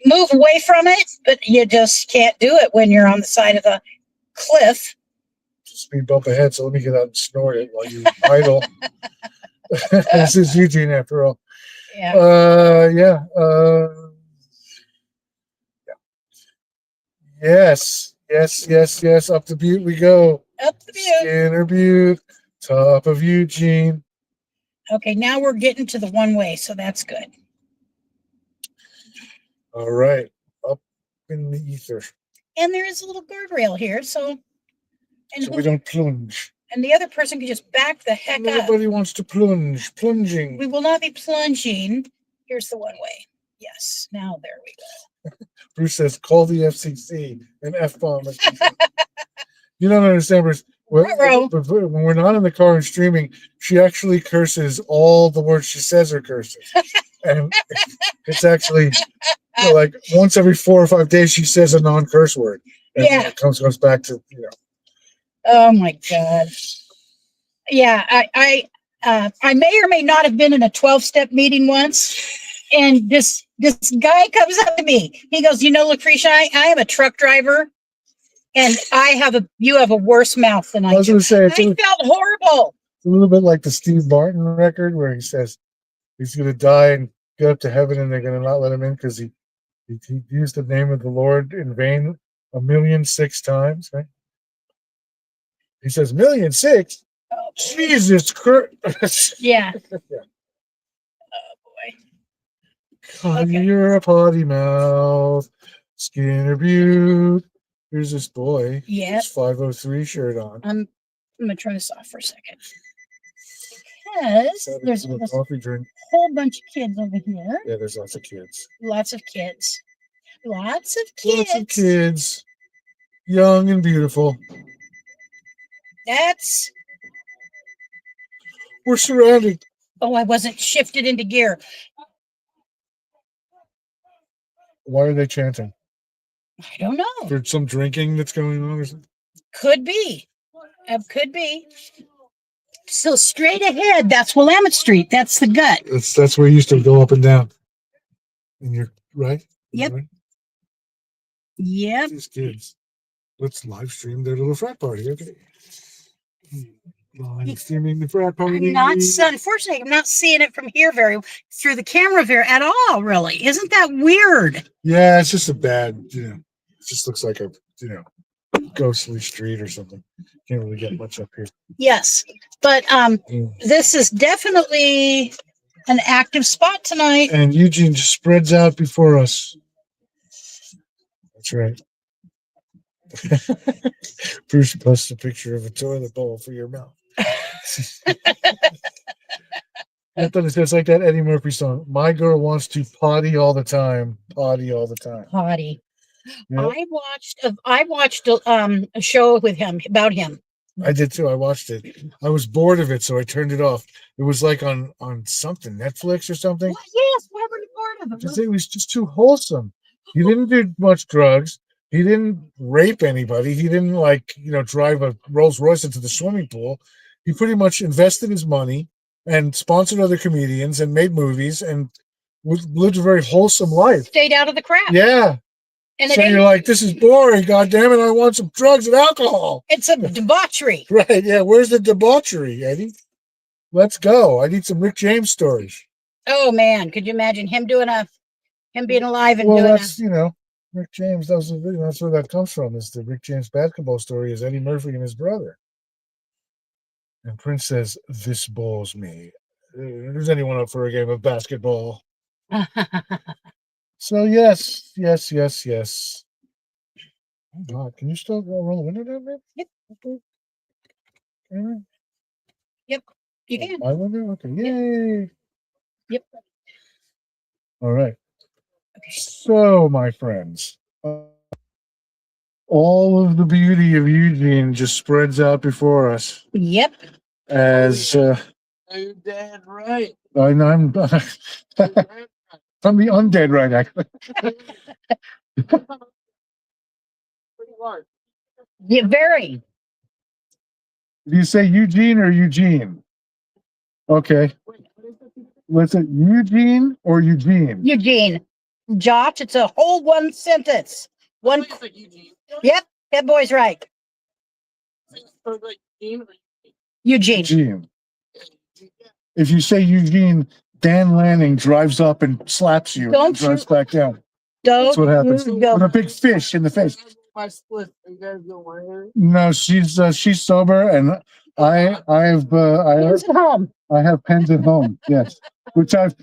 move away from it, but you just can't do it when you're on the side of a cliff. Speed bump ahead, so let me get out and snort it while you idle. This is Eugene, after all. Yeah. Yeah. Yes. Up the butte we go. Up the butte. Skinner Butte, top of Eugene. Okay, now we're getting to the one way, so that's good. All right, up in the ether, And there is a little guardrail here, so and, so we don't plunge. and the other person can just back the heck up. Nobody wants to plunge. Plunging. We will not be plunging. Here's the one way. Yes. Now there we go. Bruce says, call the FCC and F-bomb. You don't understand, Bruce. Ruh-roh. When we're not in the car and streaming, she actually curses. All the words she says are curses. And it's actually like once every 4 or 5 days, she says a non-curse word. And Yeah. it goes back to, Oh my God. Yeah, I may or may not have been in a 12-step meeting once, and this guy comes up to me. He goes, "You know, Lucretia, I am a truck driver, and you have a worse mouth than I I was do." going to say, it's I felt horrible. a little bit like the Steve Martin record where he says he's going to die and go up to heaven and they're going to not let him in because he used the name of the Lord in vain 1,000,006 times, right? He says 1,000,006. Oh, Jesus Christ. yeah. Oh boy. God, Okay. you're a potty mouth. Skinner Butte. Here's this boy. Yep. His 503 shirt on. I'm gonna turn this off for a second because there's a this coffee drink. whole bunch of kids over here. Yeah, there's lots of kids. Lots of kids. Lots of Lots of kids. kids. Young and beautiful. That's. We're surrounded. Oh, I wasn't shifted into gear. Why are they chanting? I don't know. For some drinking that's going on or something? Could be. Could be. So straight ahead, that's Willamette Street. That's the gut. That's where you used to go up and down. And you're right? Yep. Right? Yep. These kids. Let's live stream their little frat party. Okay. Live streaming the frat party. Unfortunately, I'm not seeing it from here through the camera at all, really. Isn't that weird? Yeah, it's just a bad, it just looks like a, ghostly street or something. Can't really get much up here. Yes. But this is definitely an active spot tonight. And Eugene just spreads out before us. That's right. Bruce posts a picture of a toilet bowl for your mouth. I thought it says like that Eddie Murphy song. My girl wants to potty all the time. Potty all the time. Potty. Yep. I watched a show with him about him. I did too. I watched it. I was bored of it, so I turned it off. It was like on something, Netflix or something. Well, yes, why were you bored of Because it? it was just too wholesome. He didn't do much drugs. He didn't rape anybody. He didn't drive a Rolls Royce into the swimming pool. He pretty much invested his money and sponsored other comedians and made movies and lived a very wholesome life. Stayed out of the crap. Yeah. And So you're like, this is boring. God damn it. I want some drugs and alcohol. it's a debauchery. Right. Yeah. Where's the debauchery, Eddie? Let's go. I need some Rick James stories. Oh man, could you imagine him being alive and Well, doing that's, Rick James, that's where that comes from. Is the Rick James basketball story is Eddie Murphy and his brother. And Prince says, this bores me. Is anyone up for a game of basketball? So yes. Oh God, can you still roll the window down there? Yep. Okay. Camera? You can. My window? Okay. Yay. Yep. All right. Okay. So, my friends, all of the beauty of Eugene just spreads out before us Yep. as You're dead right. I'm I'm the undead right actually. Pretty large. Yeah, very. Do you say Eugene or Eugene? Okay. Listen, Eugene or Eugene? Eugene. Josh, it's a whole one sentence. One. It's like Eugene. Yep. That boy's right. So like Eugene. Eugene. Eugene. If you say Eugene, Dan Lanning drives up and slaps you Don't and drives you- back down. Don't That's what happens. you With go. a big fish in the face. My split. You guys don't want to hear it? No, she's sober, and I He's at home. have pens at home. Yes, which I've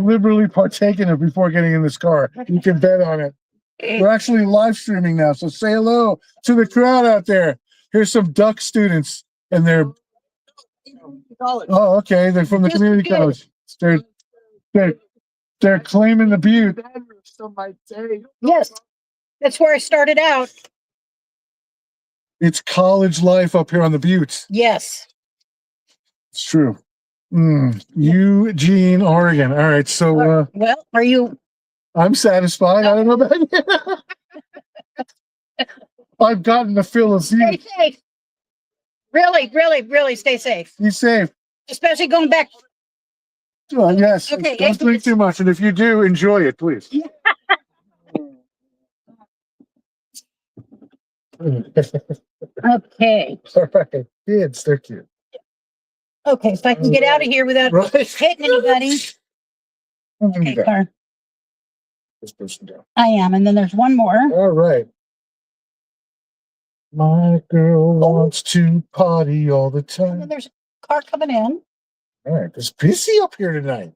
liberally partaken of before getting in this car. You can bet on it. We're actually live streaming now, so say hello to the crowd out there. Here's some Duck students, and they're College. oh okay, they're from the Just community good. college. They're claiming the butte. Some might say. Yes. That's where I started out. It's college life up here on the butte. Yes. It's true. Eugene, Oregon. All right, so Well, are you? I'm satisfied. I don't know about you. I've gotten the feel of Stay you. safe. Really, really, really stay safe. Be safe. Especially going back. Yes. Okay, Don't drink too much, and if you do, enjoy it, please. Okay. All right, kids, they're cute. Okay. So I can get out of here without Right. hitting anybody. Okay, Car. This person down. I am. And then there's one more. All right. My girl wants to party all the And time. then there's a car coming in. All right, it's busy up here tonight.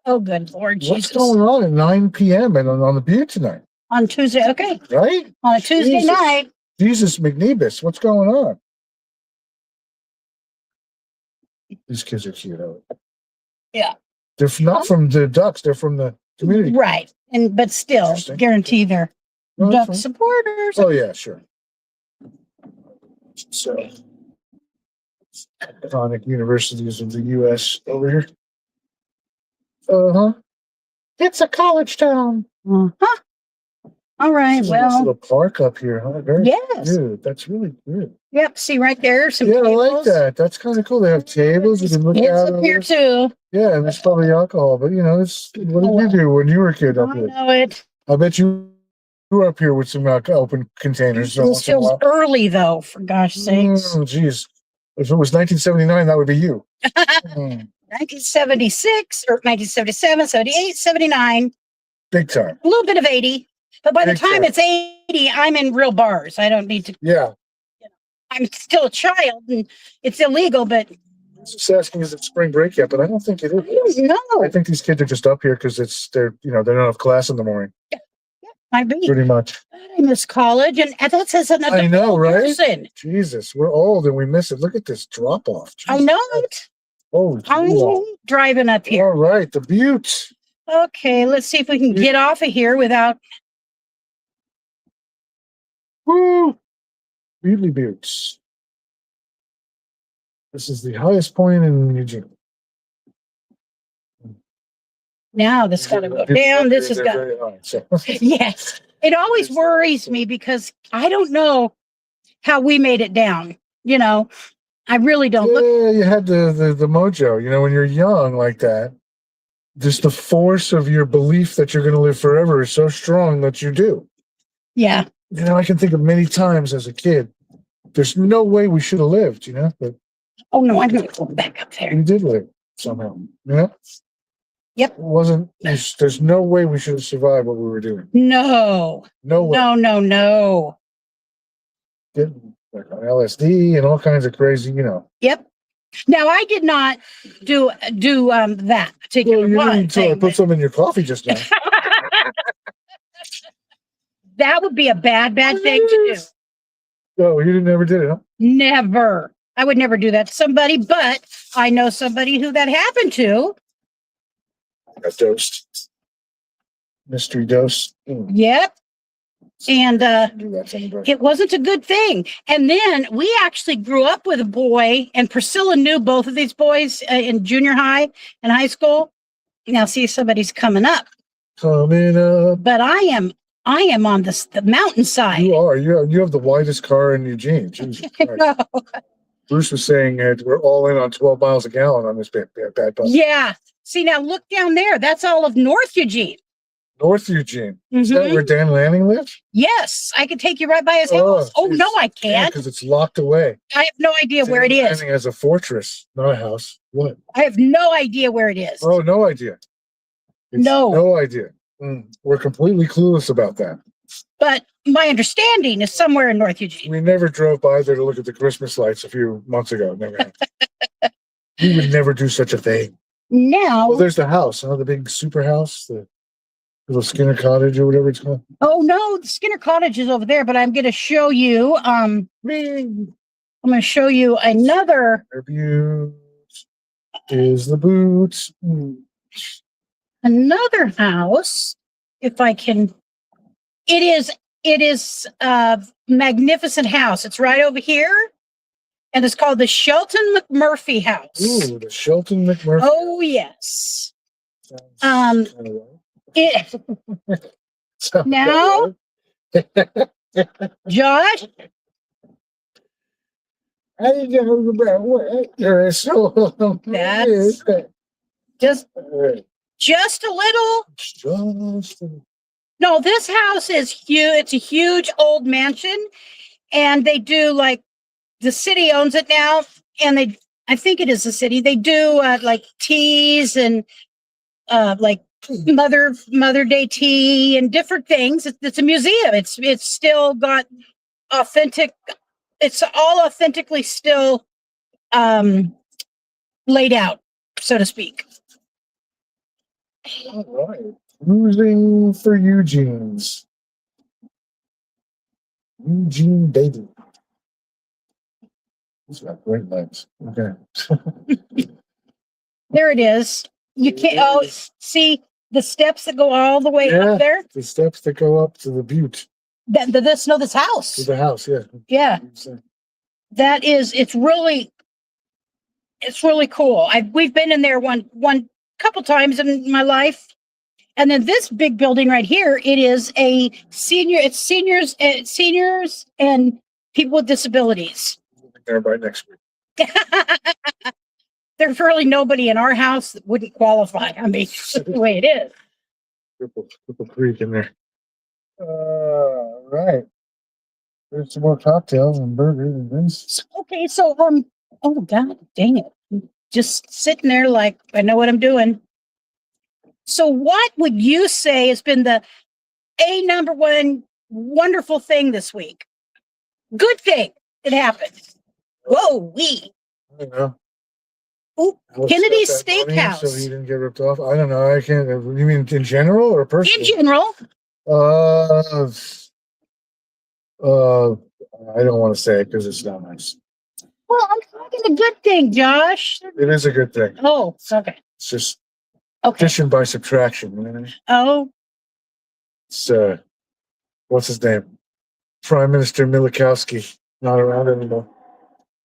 Oh, good Lord What's Jesus. going on at 9 p.m. and on the butte tonight? On Tuesday. Okay. Right? On a Tuesday Jesus. night. Jesus McNeebus, what's going on? These kids are cute. Yeah. They're not from the Ducks. They're from the community. Right. But still, Interesting. guarantee they're Oh, that's Duck fine. supporters. Oh, yeah, sure. So, iconic universities of the U.S. over here. Uh-huh. It's a college town. Uh-huh. All right. There's a nice Well, little park up here, huh? Very yes. good. That's really good. Yep. See right there. Some Yeah, I like tables. that. That's kind of cool. They have tables. You can look Kids out up over. here too. Yeah, and there's probably alcohol, but it's what did you do when you were a kid up I here? know it. I bet you were up here with some open containers. So It once in a feels while. early though, for gosh sakes. Geez. If it was 1979, that would be you. 1976 or 1977, 78, 79, Big time. a little bit of 80. But by the Big time time. it's 80, I'm in real bars. I don't need to, Yeah. I'm still a child and it's illegal, but Just asking is it spring break yet, but I don't think it I is. don't know. I think these kids are just up here because they don't have class in the morning. I mean, Pretty much. I miss college and that's as an I adult know, right? person. Jesus, we're old and we miss it. Look at this drop off. I know it. Holy I'm cow. driving up here. All right, the butte. Okay, let's see if we can get off of here without. Woo! Beatley Buttes. This is the highest point in Eugene. Now this got to go down. This has They're got. very high, so. Yes. It always worries me because I don't know how we made it down. I really don't. Look, Yeah, you had the mojo. When you're young like that, just the force of your belief that you're going to live forever is so strong that you do. yeah. I can think of many times as a kid, there's no way we should have lived, but Oh no, I'm going to go back up there. we did live somehow, Yep. It wasn't, there's no way we should have survived what we were doing. No, No way. no. Getting like on LSD and all kinds of crazy, Yep. Now I did not do that particular Well, you one didn't until I thing, put some in your coffee just now. That would be a bad thing to do. Oh, you never did it, huh? Never. I would never do that to somebody, but I know somebody who that happened to. Got dosed. Mystery dose. Yep. And Do that to anybody. it wasn't a good thing. And then we actually grew up with a boy, and Priscilla knew both of these boys in junior high and high school. Now, see, somebody's coming up, Coming up. but I am on the mountainside. You are. You have the widest car in Eugene. Jesus Christ. No. Bruce was saying that we're all in on 12 miles a gallon on this bad bus. Yeah. See, now look down there. That's all of North Eugene. North Eugene. Is that Mhm. where Dan Lanning lives? Yes, I can take you right by his Oh, house. Oh, no, geez. I Yeah, can't. because it's locked away. I have no idea where it Dan is. Lanning has a fortress, not a house. What? I have no idea where it is. Oh, no idea. No. No idea. We're completely clueless about that. But my understanding is somewhere in North Eugene. We never drove by there to look at the Christmas lights a few months ago. Never. Happened. We would never do such a thing. Now, Well, there's the house, the big super house, the little Skinner Cottage or whatever it's called. oh no, the Skinner Cottage is over there, but I'm going to show you, I'm going to show you another, Their views is the boots. another house, if I can. It is a magnificent house. It's right over here, and it's called the Shelton McMurphy House. Ooh, the Shelton McMurphy. Oh yes. Sounds Um, kinda It, right. Sounds now- kinda right. Josh, I didn't know about what you're so. That's- just Alright, just a little. just No, this house is huge. It's a huge old mansion, and they do like the city owns it now, and I think it is the city. They do like teas and like Mother Day tea and different things. It's a museum. It's still got authentic. It's all authentically still laid out, so to speak. all right. Cruising for Eugene's. Eugene baby. He's got great legs. Okay. There it is. You can't. Oh, see the steps that go all the way Yeah. up there. The steps that go up to the butte, This to house. the house, yeah. Yeah, that is. It's really cool. We've been in there one couple times in my life, and then this big building right here. It is a senior. It's seniors and people with disabilities. There by next week. There's really nobody in our house that wouldn't qualify. I mean, it's just the way it is. Triple Creek in there. Right. There's some more cocktails and burgers and things. Okay, so oh god dang it. Just sitting there like I know what I'm doing. So what would you say has been the number one wonderful thing this week? Good thing it happened. Whoa, I don't know. Ooh, Alex Kennedy's got that money, Steakhouse. So he didn't get ripped off. I don't know. I can't. You mean in general or in personally? general. I don't want to say it because it's not nice. Well, I'm talking a good thing, Josh. It is a good thing. Oh, okay. It's just Okay. addition by subtraction. You know what I mean? Oh, It's what's his name? Prime Minister Milikowski. Not around anymore.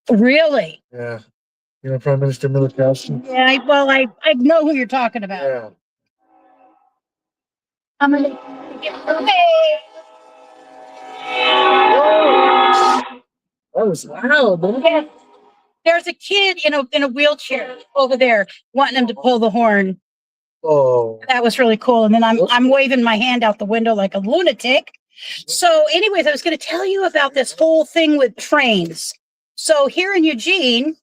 really? Yeah. You know Prime Minister Milikowski? Yeah, I know who you're talking about. Yeah. I'm gonna okay. That was loud, man. Yeah. There's a kid in a wheelchair over there wanting him to pull the horn. Oh. That was really cool. And then I'm waving my hand out the window like a lunatic. So, anyways, I was going to tell you about this whole thing with trains. So here in Eugene,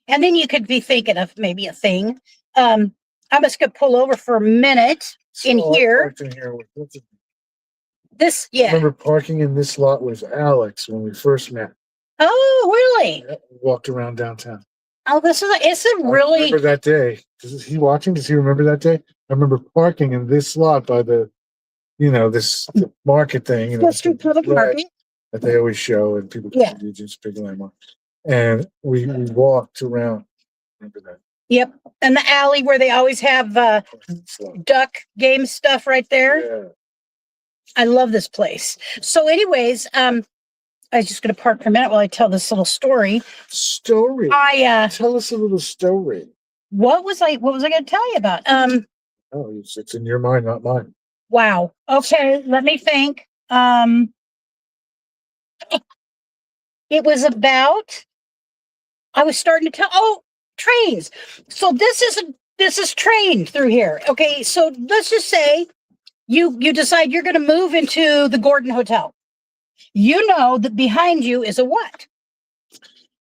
and then you could be thinking of maybe a thing. I'm just going to pull over for a minute. In So I here. parked in here with- This, I yeah. remember parking in this lot with Alex when we first met. Oh, really? Yeah, we walked around downtown. Oh, it's a I really. remember that day. Is he watching? Does he remember that day? I remember parking in this lot by the, this market thing, West Street Public Market. that they always show, and people Yeah. do just big landmark. And we walked around. Remember that? Yep. And the alley where they always have duck game stuff right there. Yeah. I love this place. So anyways, I was just going to park for a minute while I tell this little story. Story. Tell us a little story. What was I going to tell you about? Oh, it's in your mind, not mine. Wow. Okay. Let me think. It was about, I was starting to tell, trains. So this is train through here. Okay. So let's just say you decide you're going to move into the Gordon Hotel. You know that behind you is a what?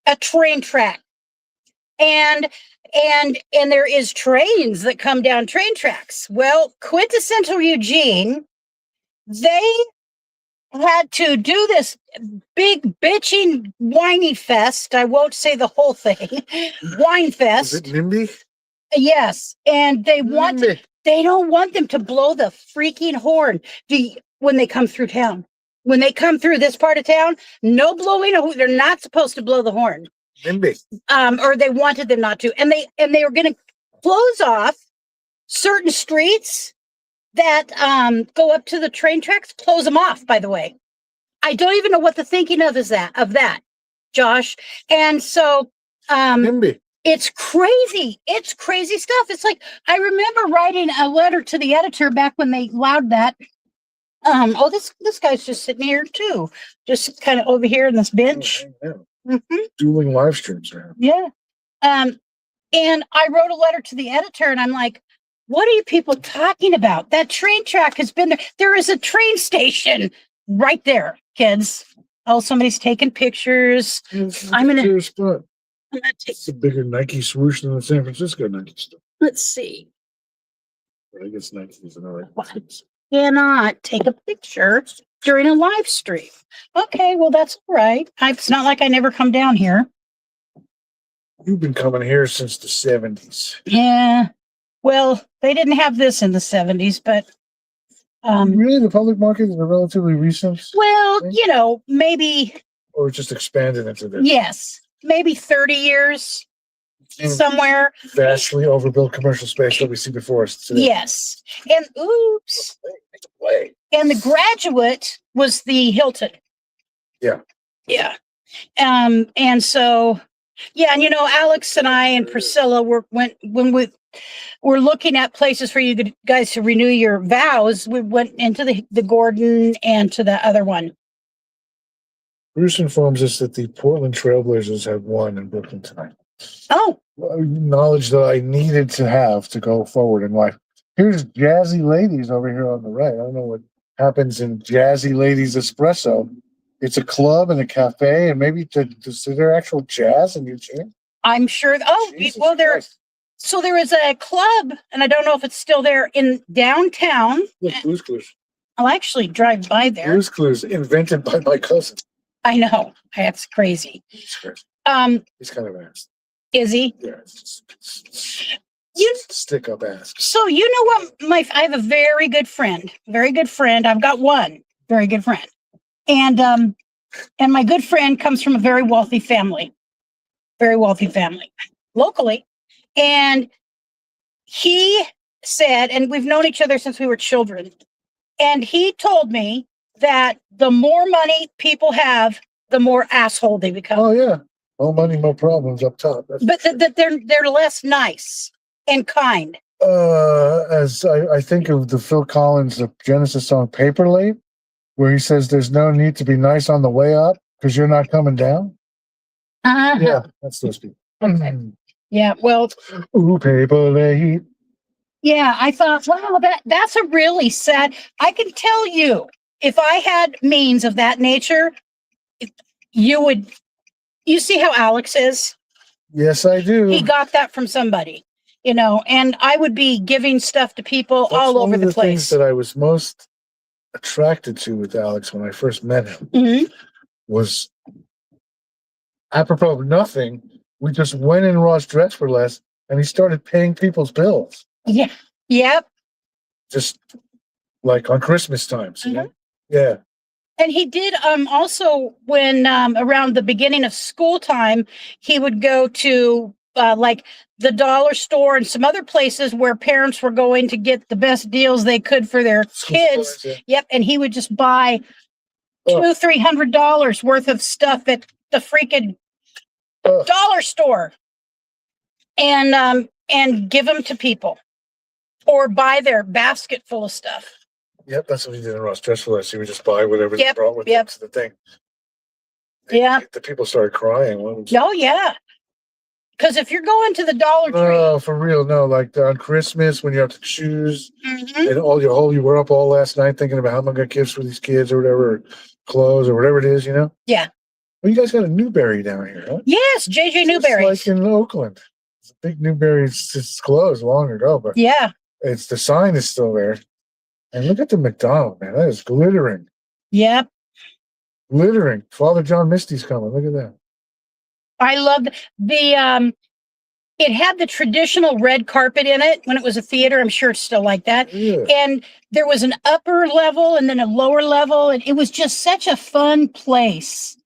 A train track. And there is trains that come down train tracks. Well, Quintessential Eugene, they had to do this big bitching whiny fest. I won't say the whole thing. Wine Is fest. it NIMBY? Yes. And they NIMBY. don't want them to blow the freaking horn when they come through town. When they come through this part of town, no blowing. They're not supposed to blow the horn. NIMBY. Or they wanted them not to. And they were going to close off certain streets that go up to the train tracks, close them off, by the way. I don't even know what the thinking of that, Josh. And so NIMBY. it's crazy. It's crazy stuff. It's like, I remember writing a letter to the editor back when they allowed that. This guy's just sitting here too, just kind of over here in this bench. Dueling live streams around. Yeah. And I wrote a letter to the editor and I'm like, what are you people talking about? That train track has been there. There is a train station right there, kids. Oh, somebody's taking pictures. I'm gonna take. It's a bigger Nike swoosh than the San Francisco Nike stuff. Let's see. I guess Nike is another. Cannot take a picture during a live stream. Okay, well that's all right. It's not like I never come down here. You've been coming here since the 70s. Yeah. Well, they didn't have this in the 70s, but Really, the public market is a relatively recent, well, maybe or just expanded into this yes, maybe 30 years somewhere. vastly overbuilt commercial space that we see before us today. Yes. And oops. And the Graduate was the Hilton. Yeah. Yeah. And so, yeah, and Alex and I and Priscilla were looking at places for you guys to renew your vows. We went into the Gordon and to the other one. Bruce informs us that the Portland Trailblazers have won in Brooklyn tonight. Oh, Knowledge that I needed to have to go forward in life. Here's Jazzy Ladies over here on the right. I don't know what happens in Jazzy Ladies Espresso. It's a club and a cafe, and maybe is there actual jazz in Eugene? I'm sure. Jesus Christ. So there is a club, and I don't know if it's still there in downtown. Look, Blue's Clues. I'll actually drive by there. Blue's Clues, invented by my cousin. I know. That's crazy. He's crazy. He's kind of ass. Is he? Yeah, it's stick up ass. So you know what? I have a very good friend. I've got one very good friend, and my good friend comes from a very wealthy family locally, and he said, and we've known each other since we were children, and he told me that the more money people have, the more asshole they become. Oh yeah, more money, more problems up top. But that they're less nice and kind. As I think of the Phil Collins the Genesis song "Paper Late," where he says, "There's no need to be nice on the way up because you're not coming down." Yeah, that's those people. Okay. Yeah. Well. Ooh, paper late. Yeah, I thought, wow, that's a really sad. I can tell you, if I had means of that nature, you see how Alex is? Yes, I do. He got that from somebody, and I would be giving stuff to people That's all over one of the the place. things that I was most attracted to with Alex when I first met him Mhm. was, apropos of nothing, we just went in Ross Dress for Less and he started paying people's bills. Yeah. Yep. Just like on Christmas times. You know? Yeah. And he did also when around the beginning of school time, he would go to like the dollar store and some other places where parents were going to get the best deals they could for their School kids. supplies, yeah. Yep, and he would just buy Oh. $200-300 worth of stuff at the freaking Oh. dollar store, and give them to people, or buy their basket full of stuff. Yep, that's what he did in Ross Dress for Less. He would just buy whatever they Yep, brought with yep. them to the thing. Yeah. The people started crying. Oh yeah, because if you're going to the Dollar Tree, No, for real. No, like on Christmas when you have to choose, Mhm. and you were up all last night thinking about how am I going to gifts for these kids or whatever, or clothes or whatever it is, you know? Yeah. Well, you guys got a Newberry down here, huh? Yes, JJ It's Newberry. like in Oakland. It's a big Newberry. It's closed long ago, but Yeah, the sign is still there. And look at the McDonald, man. That is glittering. yep. Glittering. Father John Misty's coming. Look at that. I loved the it had the traditional red carpet in it when it was a theater. I'm sure it's still like that. Yeah. And there was an upper level and then a lower level, and it was just such a fun place.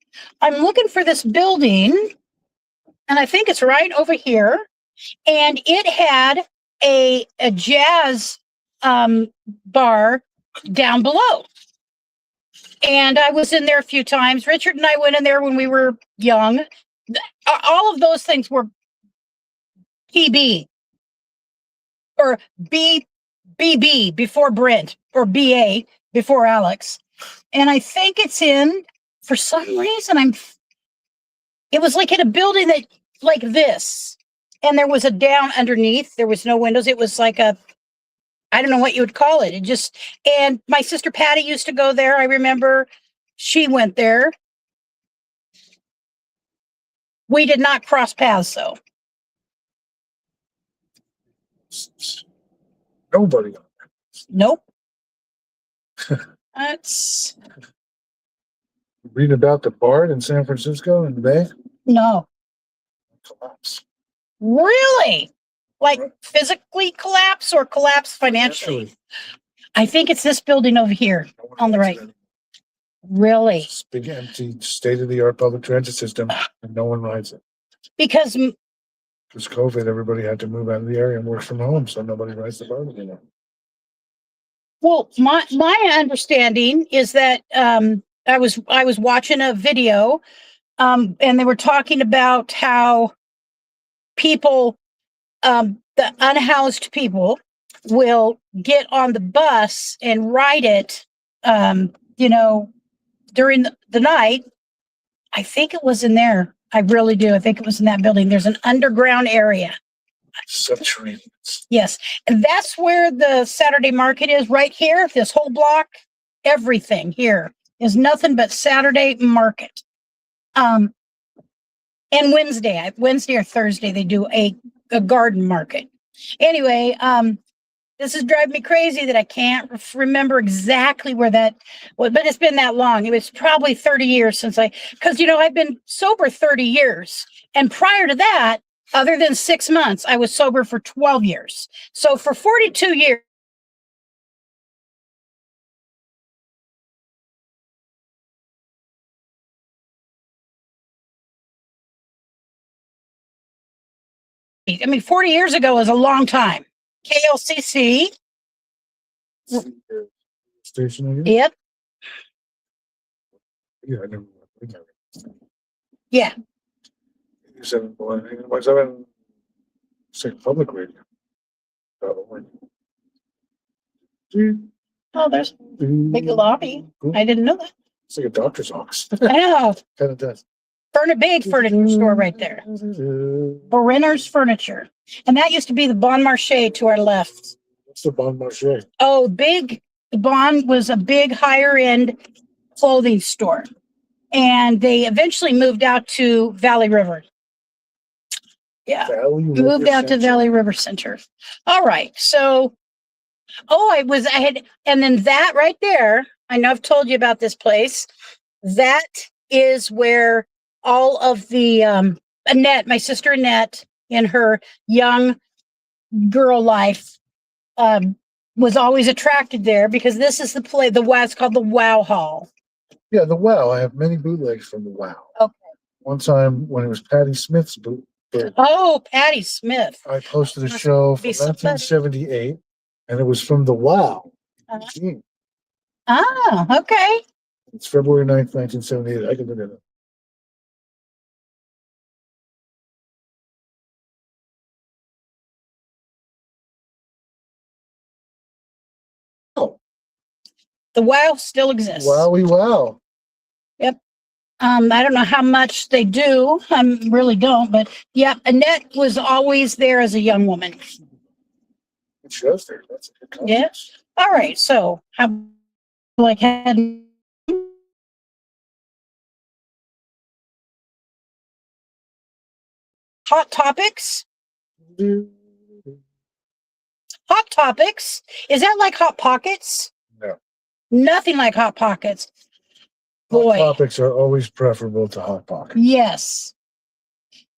I'm looking for this building, and I think it's right over here. And it had a jazz bar down below. And I was in there a few times. Richard and I went in there when we were young. All of those things were PB or BB before Brent, or BA before Alex. And I think it's in, for some reason, it was like in a building that like this. And there was a down underneath. There was no windows. It was like I don't know what you would call it. And my sister Patty used to go there. I remember she went there. We did not cross paths though. Nobody. Nope. That's Read about the BART in San Francisco in the Bay? no. Collapse. Really? Like physically collapse or collapse financially? I think it's this building over here. No one On the rides right. it. Really? It's a big, empty, state-of-the-art public transit system, and no one rides it. Because Because COVID, everybody had to move out of the area and work from home, so nobody rides the BART anymore. well, my understanding is that I was watching a video and they were talking about how people the unhoused people will get on the bus and ride it during the night. I think it was in there. I really do. I think it was in that building. There's an underground area. Subterraneans. Yes. And that's where the Saturday market is, right here. This whole block, everything here is nothing but Saturday market. And Wednesday or Thursday, they do a garden market. Anyway, this is driving me crazy that I can't remember exactly where that was, but it's been that long. It was probably 30 years since because I've been sober 30 years. And prior to that, other than 6 months, I was sober for 12 years. So for 42 years, I mean, 40 years ago was a long time. KLCC. Station again? Yep. Yeah, I never. Yeah. 87.7 public radio. Probably. Oh, there's a big lobby. I didn't know that. It's like a doctor's office. I know. Kind of does. Big furniture store right there. Brenner's Furniture. And that used to be the Bon Marché to our left. What's the Bon Marché? Oh, the Bon was a big higher end clothing store. And they eventually moved out to Valley River. Yeah. Moved out to Valley River Center. All right. So, and then that right there, I know I've told you about this place. That is where all of the, Annette, my sister Annette, in her young girl life, was always attracted there because this is the wow, it's called the Wow Hall. Yeah, the Wow. I have many bootlegs from the Wow. Okay. One time when it was Patti Smith's boot, Oh, Patti Smith. I posted a Must show be from somebody. 1978, and it was from the Wow. Uh-huh. Ah, okay. It's February 9th, 1978. I can look at it. Oh, The Wow still exists. wowie wow. I don't know how much they do. I really don't, but yeah, Annette was always there as a young woman. It shows there. That's a good concept. Yeah. All right. So how like had hot topics? Hot topics. Is that like Hot Pockets? No. Nothing like Hot Pockets. Hot Boy. topics are always preferable to Hot Pockets. Yes.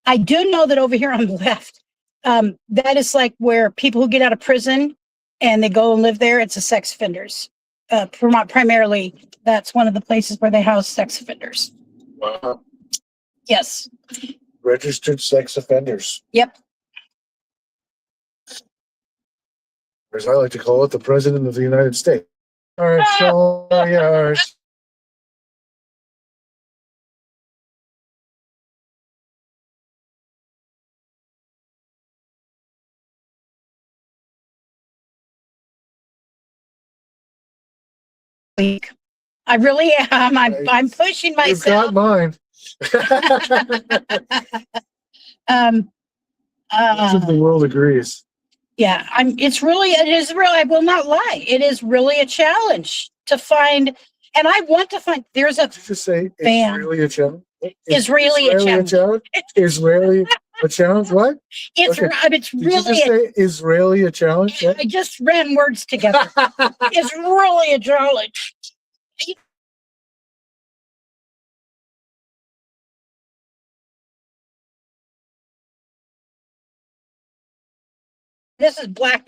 I do know that over here on the left, that is like where people who get out of prison and they go and live there, it's a sex offenders. Primarily, that's one of the places where they house sex offenders. Wow. Yes. Registered sex offenders. Yep. As I like to call it, the President of the United States. All right, so yeah, all right. Week. I really am. I'm pushing You've got myself. mine. Um, Most of the world agrees. yeah, it is really, I will not lie. It is really a challenge to find, and I want to find, there's a Did you just say Bam. Israeli a challenge? Israeli a challenge. Israeli a challenge? What? It's, Okay. it's Did you really, just say Israeli a challenge? I just ran words together. It's really a challenge. This is black.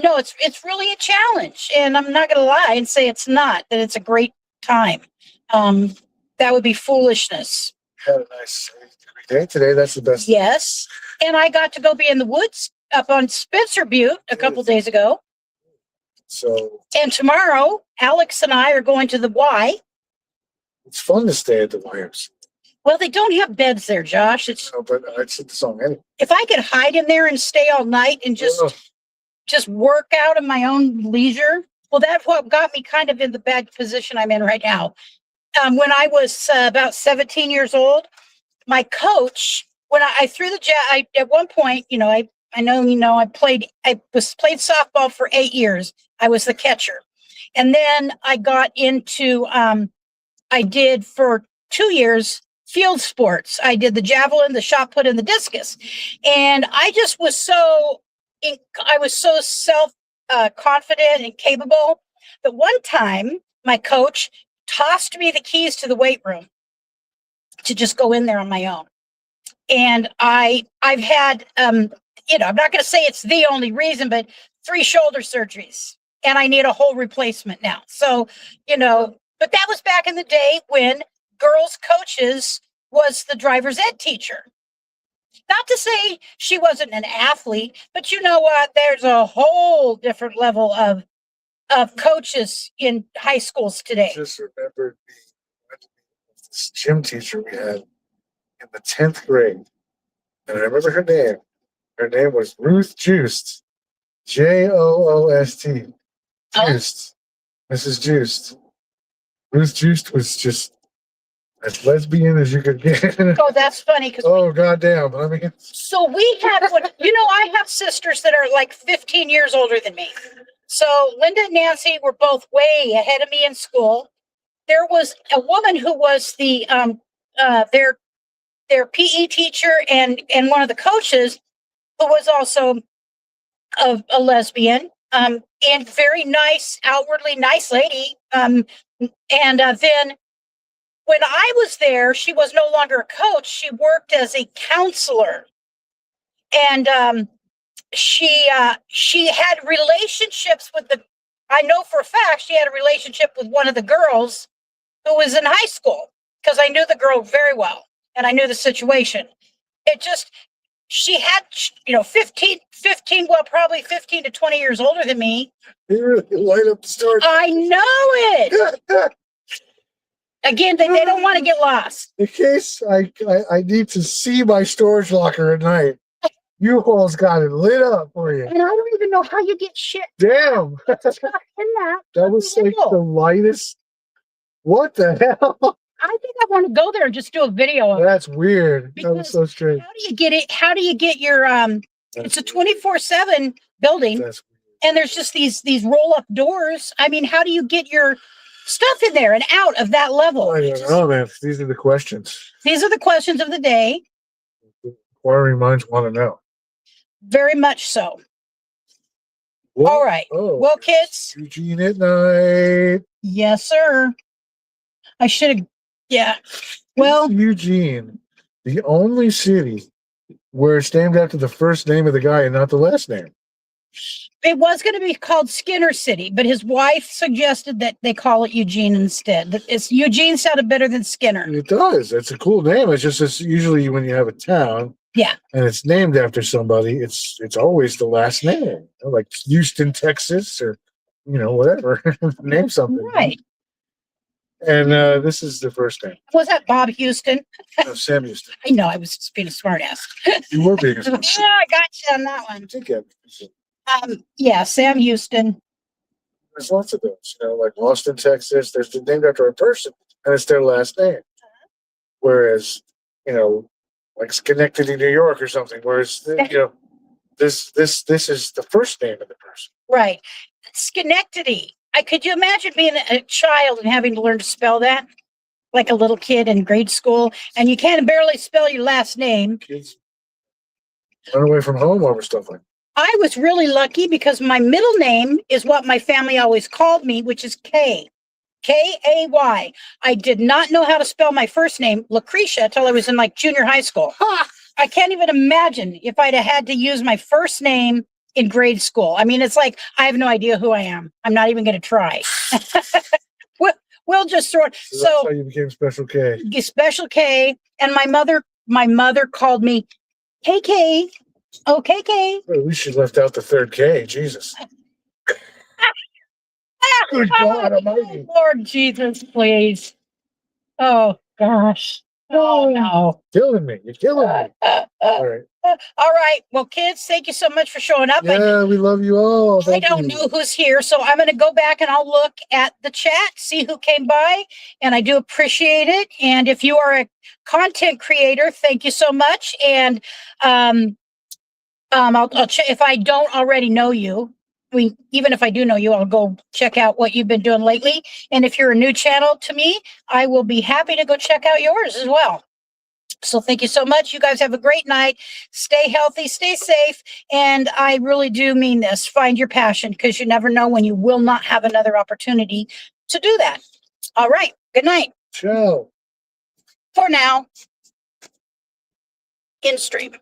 No, it's really a challenge, and I'm not going to lie and say it's not. That it's a great time. That would be foolishness. Had a nice day today. That's the best. Yes, and I got to go be in the woods up on Spencer Butte a couple days ago. So And tomorrow, Alex and I are going to the Y. it's fun to stay at the YMCA. Well, they don't have beds there, Josh. It's But I said the song anyway. if I could hide in there and stay all night and just work out in my own leisure. Well, that's what got me kind of in the bad position I'm in right now. When I was about 17 years old, my coach, when I threw the at one point, I played softball for 8 years. I was the catcher. And then I got into, I did for 2 years field sports. I did the javelin, the shot put, and the discus. And I just was so self confident and capable that one time my coach tossed me the keys to the weight room to just go in there on my own. And I've had, I'm not going to say it's the only reason, but 3 shoulder surgeries, and I need a whole replacement now. So, but that was back in the day when girls coaches was the driver's ed teacher. Not to say she wasn't an athlete, but you know what? There's a whole different level of coaches in high schools today. Just remembered this gym teacher we had in the 10th grade. And I remember her name. Her name was Ruth Joost. Joost. Joost. Mrs. Joost. Ruth Joost was just as lesbian as you could get. Oh, that's funny. Because goddamn. I mean, so we had I have sisters that are like 15 years older than me. So Linda and Nancy were both way ahead of me in school. There was a woman who was the their PE teacher and one of the coaches who was also a lesbian, and very nice, outwardly nice lady. And then when I was there, she was no longer a coach. She worked as a counselor. And she had relationships with I know for a fact she had a relationship with one of the girls who was in high school, because I knew the girl very well and I knew the situation. It just, she had, 15, well, probably 15 to 20 years older than me. You really light up the story. I know it. Again, they don't want to get lost. In case I need to see my storage locker at night, U-Haul's got it lit up for you. And I don't even know how you get shit Damn. in that. That was like the lightest. What the hell? I think I want to go there and just do a video of it. That's weird. That was so strange. How do you get it? How do you get your it's a 24/7 building, That's and there's just these roll up doors. I mean, how do you get your stuff in there and out of that level? I don't know, man. These are the questions. These are the questions of the day. Inquiring minds want to know. Very much so. What? All right. Oh, Well, kids. Eugene at night. Yes, sir. I should have. Yeah. Well, Eugene, the only city where it's named after the first name of the guy and not the last name. it was going to be called Skinner City, but his wife suggested that they call it Eugene instead. That it's Eugene sounded better than Skinner. It does. It's a cool name. It's just it's usually when you have a town, Yeah. and it's named after somebody, it's always the last name, like Houston, Texas, or whatever. Name something, Right. And this is the first name. Was that Bob Houston? No, Sam Houston. I know, I was just being a smart ass. You were being a Yeah, I got you on that one. ticket. Yeah, Sam Houston. There's lots of those, like Austin, Texas. They're named after a person, and it's their last name. Whereas, like Schenectady, New York, or something. Whereas, this is the first name of the person. Right. Schenectady. Could you imagine being a child and having to learn to spell that? Like a little kid in grade school, and you can't barely spell your last name. Kids run away from home over stuff like that. I was really lucky because my middle name is what my family always called me, which is Kay. Kay. I did not know how to spell my first name, Lucretia, until I was in like junior high school. I can't even imagine if I'd have had to use my first name in grade school. I mean, it's like, I have no idea who I am. I'm not even going to try. We'll just throw it. So that's how you became Special K. Special K. And my mother called me KK. Oh, KK. Well, at least she left out the third K. Jesus. Good God Almighty. Lord Jesus, please. Oh, gosh. Oh, no. Killing me. You're killing me. All right. All right. Well, kids, thank you so much for showing up. Yeah, we love you all. I Thank don't you. know who's here, so I'm going to go back and I'll look at the chat, see who came by, and I do appreciate it. And if you are a content creator, thank you so much. And I'll check if I don't already know you. Even if I do know you, I'll go check out what you've been doing lately. And if you're a new channel to me, I will be happy to go check out yours as well. So thank you so much. You guys have a great night. Stay healthy, stay safe. And I really do mean this. Find your passion, because you never know when you will not have another opportunity to do that. All right. Good night. Ciao. For now, in stream.